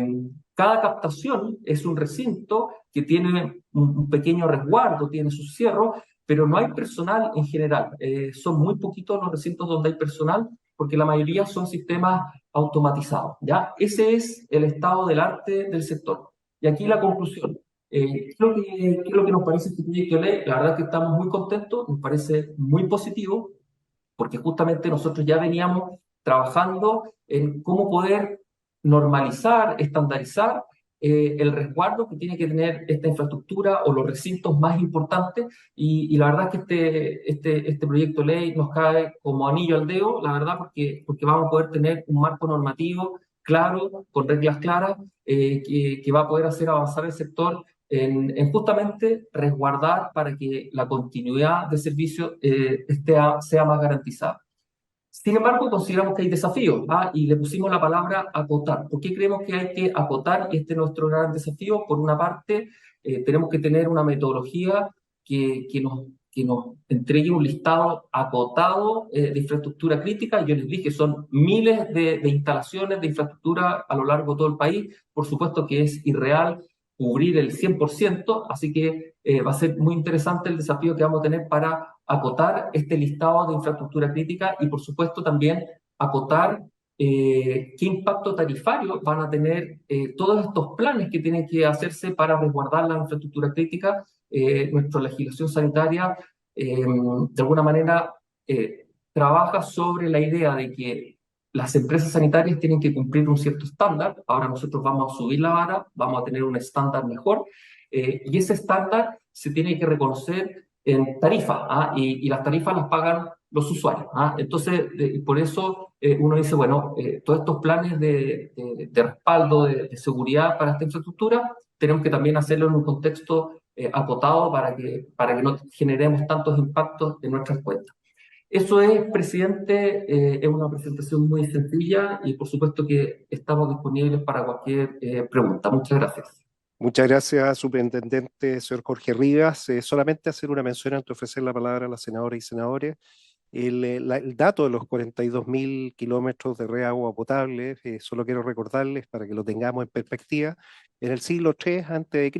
Cada captación es un recinto que tiene un pequeño resguardo, tiene su cierre, pero no hay personal en general. Son muy poquitos los recintos donde hay personal, porque la mayoría son sistemas automatizados, ¿ya? Ese es el estado del arte del sector. Y aquí la conclusión. ¿Qué es lo que nos parece este proyecto de ley? La verdad es que estamos muy contentos, nos parece muy positivo, porque justamente nosotros ya veníamos trabajando en cómo poder normalizar, estandarizar el resguardo que tiene que tener esta infraestructura o los recintos más importantes, y la verdad es que este proyecto de ley nos cae como anillo al dedo, la verdad, porque vamos a poder tener un marco normativo claro, con reglas claras, que va a poder hacer avanzar el sector en justamente resguardar para que la continuidad de servicio sea más garantizada. Sin embargo, consideramos que hay desafíos, ¿ah? Y le pusimos la palabra acotar. ¿Por qué creemos que hay que acotar? Y este es nuestro gran desafío. Por una parte, tenemos que tener una metodología que nos entregue un listado acotado de infraestructura crítica. Yo les dije, son miles de instalaciones de infraestructura a lo largo de todo el país. Por supuesto que es irreal cubrir el 100%, así que va a ser muy interesante el desafío que vamos a tener para acotar este listado de infraestructura crítica y, por supuesto, también acotar qué impacto tarifario van a tener todos estos planes que tienen que hacerse para resguardar la infraestructura crítica. Nuestra legislación sanitaria, de alguna manera, trabaja sobre la idea de que las empresas sanitarias tienen que cumplir un cierto estándar. Ahora nosotros vamos a subir la vara, vamos a tener un estándar mejor, y ese estándar se tiene que reconocer en tarifas, ¿ah? Y las tarifas las pagan los usuarios, ¿ah? Entonces, por eso uno dice, bueno, todos estos planes de respaldo, de seguridad para esta infraestructura, tenemos que también hacerlo en un contexto acotado para que no generemos tantos impactos en nuestras cuentas. Eso es, presidente, es una presentación muy sencilla y por supuesto que estamos disponibles para cualquier pregunta. Muchas gracias. Muchas gracias, superintendente, señor Jorge Rivas. Solamente hacer una mención antes de ofrecer la palabra a las senadoras y senadores. El dato de los 42.000 kilómetros de red de agua potable, solo quiero recordarles para que lo tengamos en perspectiva. En el siglo III a.C.,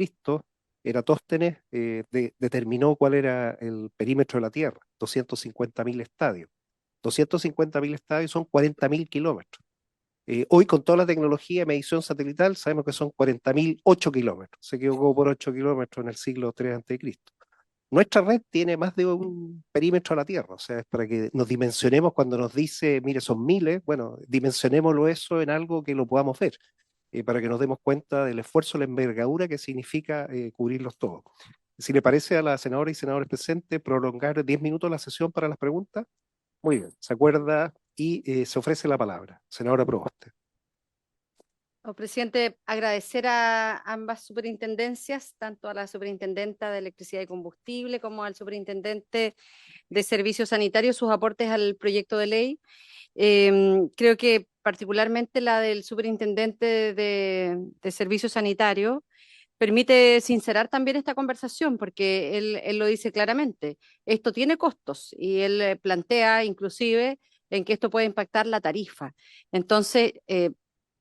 Eratóstenes determinó cuál era el perímetro de la Tierra, 250.000 estadios. 250.000 estadios son 40.000 kilómetros. Hoy, con toda la tecnología de medición satelital, sabemos que son 40.008 kilómetros. Se equivocó por 8 kilómetros en el siglo III a.C. Nuestra red tiene más de un perímetro a la Tierra, o sea, es para que nos dimensionemos cuando nos dice, mire, son miles, bueno, dimensionémoslo eso en algo que lo podamos ver, para que nos demos cuenta del esfuerzo, la envergadura que significa cubrirlos todos. Si le parece a la senadora y senadores presentes, prolongar 10 minutos la sesión para las preguntas. Muy bien, se acuerda y se ofrece la palabra. Senadora Proboste. Presidente, agradecer a ambas superintendencias, tanto a la superintendenta de Electricidad y Combustible como al superintendente de Servicios Sanitarios, sus aportes al proyecto de ley. Creo que particularmente la del superintendente de Servicios Sanitarios permite sincerar también esta conversación, porque él lo dice claramente, esto tiene costos y él plantea inclusive en que esto puede impactar la tarifa. Entonces,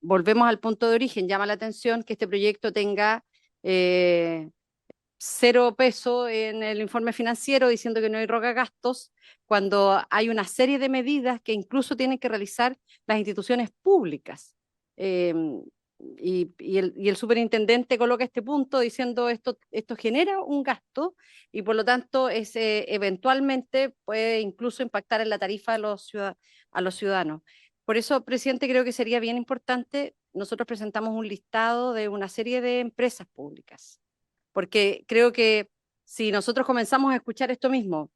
volvemos al punto de origen, llama la atención que este proyecto tenga 0 peso en el informe financiero diciendo que no hay rogagastos, cuando hay una serie de medidas que incluso tienen que realizar las instituciones públicas. Y el superintendente coloca este punto diciendo esto genera un gasto y por lo tanto eventualmente puede incluso impactar en la tarifa a los ciudadanos. Por eso, presidente, creo que sería bien importante, nosotros presentamos un listado de una serie de empresas públicas, porque creo que si nosotros comenzamos a escuchar esto mismo,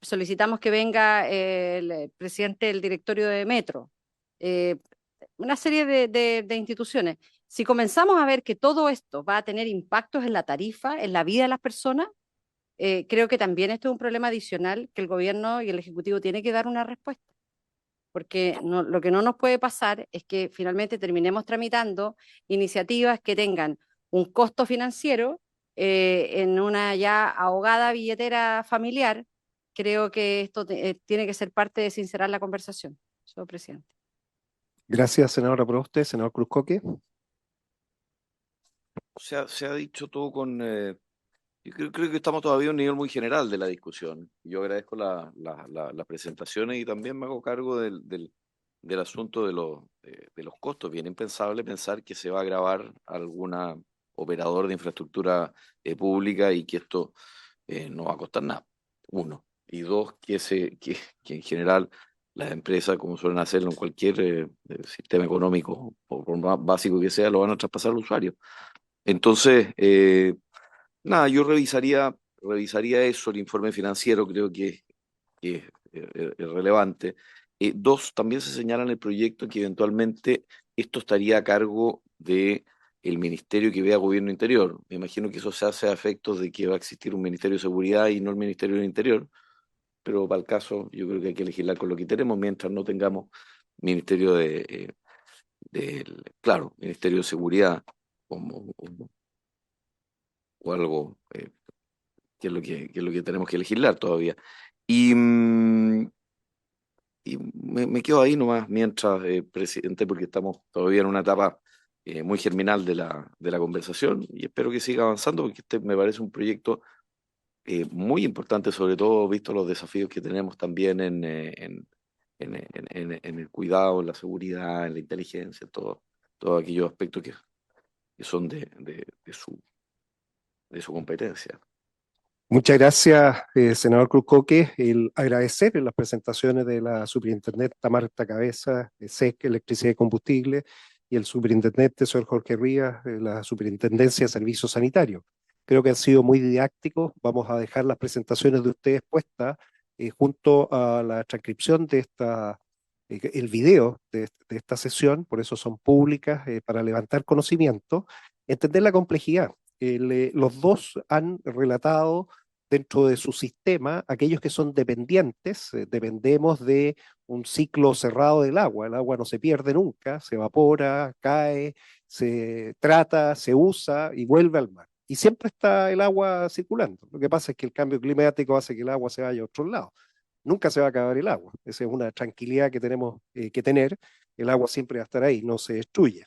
solicitamos que venga el presidente del directorio de Metro, una serie de instituciones. Si comenzamos a ver que todo esto va a tener impactos en la tarifa, en la vida de las personas, creo que también esto es un problema adicional que el gobierno y el Ejecutivo tienen que dar una respuesta. Porque lo que no nos puede pasar es que finalmente terminemos tramitando iniciativas que tengan un costo financiero en una ya ahogada billetera familiar. Creo que esto tiene que ser parte de sincerar la conversación, señor presidente. Gracias, senadora Proboste. Senador Cruzcoque. Se ha dicho todo con... yo creo que estamos todavía a un nivel muy general de la discusión. Yo agradezco las presentaciones y también me hago cargo del asunto de los costos. Bien impensable pensar que se va a grabar alguna operador de infraestructura pública y que esto no va a costar nada. Uno. Y dos, que en general las empresas, como suelen hacerlo en cualquier sistema económico, por más básico que sea, lo van a traspasar al usuario. Entonces, nada, yo revisaría eso, el informe financiero, creo que es relevante. Dos, también se señala en el proyecto que eventualmente esto estaría a cargo de el ministerio que vea Gobierno Interior. Me imagino que eso se hace a efectos de que va a existir un Ministerio de Seguridad y no el Ministerio del Interior, pero para el caso yo creo que hay que legislar con lo que tenemos mientras no tengamos Ministerio claro, Ministerio de Seguridad o algo que es lo que tenemos que legislar todavía. Y, y me quedo ahí nomás mientras, presidente, porque estamos todavía en una etapa muy germinal de la conversación y espero que siga avanzando porque este me parece un proyecto muy importante, sobre todo visto los desafíos que tenemos también en el cuidado, en la seguridad, en la inteligencia, todos aquellos aspectos que son de su competencia. Muchas gracias, senador Cruzcoque. El agradecer en las presentaciones de la superintendente Marta Cabeza, SEC, Electricidad y Combustible, y el superintendente, señor Jorge Rivas, de la Superintendencia de Servicios Sanitarios. Creo que han sido muy didácticos. Vamos a dejar las presentaciones de ustedes puestas junto a la transcripción de el video de esta sesión, por eso son públicas, para levantar conocimiento, entender la complejidad. Los dos han relatado dentro de su sistema aquellos que son dependientes, dependemos de un ciclo cerrado del agua. El agua no se pierde nunca, se evapora, cae, se trata, se usa y vuelve al mar. Y siempre está el agua circulando. Lo que pasa es que el cambio climático hace que el agua se vaya a otro lado. Nunca se va a acabar el agua. Esa es una tranquilidad que tenemos que tener. El agua siempre va a estar ahí, no se destruye.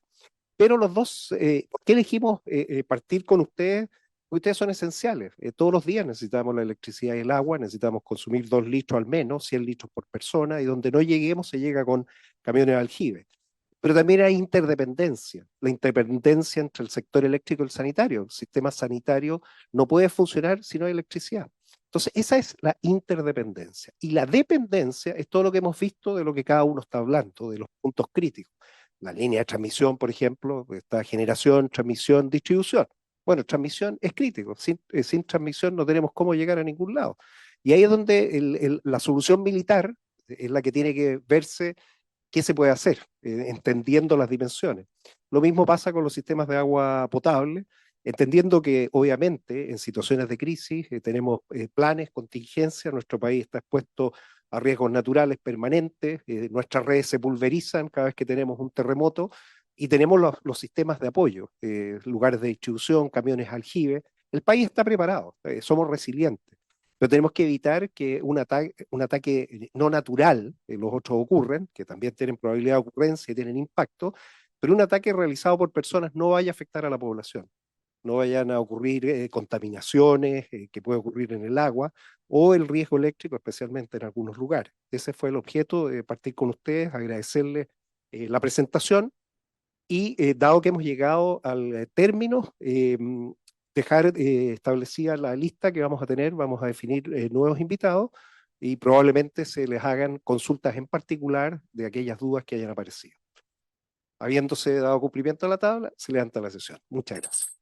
Pero los dos, ¿por qué elegimos partir con ustedes? Ustedes son esenciales. Todos los días necesitamos la electricidad y el agua, necesitamos consumir 2 litros al menos, 100 litros por persona, y donde no lleguemos se llega con camiones de aljibe. Pero también hay interdependencia, la interdependencia entre el sector eléctrico y el sanitario. El sistema sanitario no puede funcionar si no hay electricidad. Entonces, esa es la interdependencia. Y la dependencia es todo lo que hemos visto de lo que cada uno está hablando, de los puntos críticos. La línea de transmisión, por ejemplo, esta generación, transmisión, distribución. Bueno, transmisión es crítico. Sin transmisión no tenemos cómo llegar a ningún lado. Y ahí es donde la solución militar es la que tiene que verse qué se puede hacer, entendiendo las dimensiones. Lo mismo pasa con los sistemas de agua potable, entendiendo que obviamente en situaciones de crisis tenemos planes, contingencias, nuestro país está expuesto a riesgos naturales permanentes, nuestras redes se pulverizan cada vez que tenemos un terremoto y tenemos los sistemas de apoyo, lugares de distribución, camiones aljibe. El país está preparado, somos resilientes. Pero tenemos que evitar que un ataque no natural, los otros ocurren, que también tienen probabilidad de ocurrencia y tienen impacto, pero un ataque realizado por personas no vaya a afectar a la población. No vayan a ocurrir contaminaciones que puede ocurrir en el agua o el riesgo eléctrico, especialmente en algunos lugares. Ese fue el objeto de partir con ustedes, agradecerles la presentación y dado que hemos llegado al término, dejar establecida la lista que vamos a tener, vamos a definir nuevos invitados y probablemente se les hagan consultas en particular de aquellas dudas que hayan aparecido. Habiéndose dado cumplimiento a la tabla, se levanta la sesión. Muchas gracias.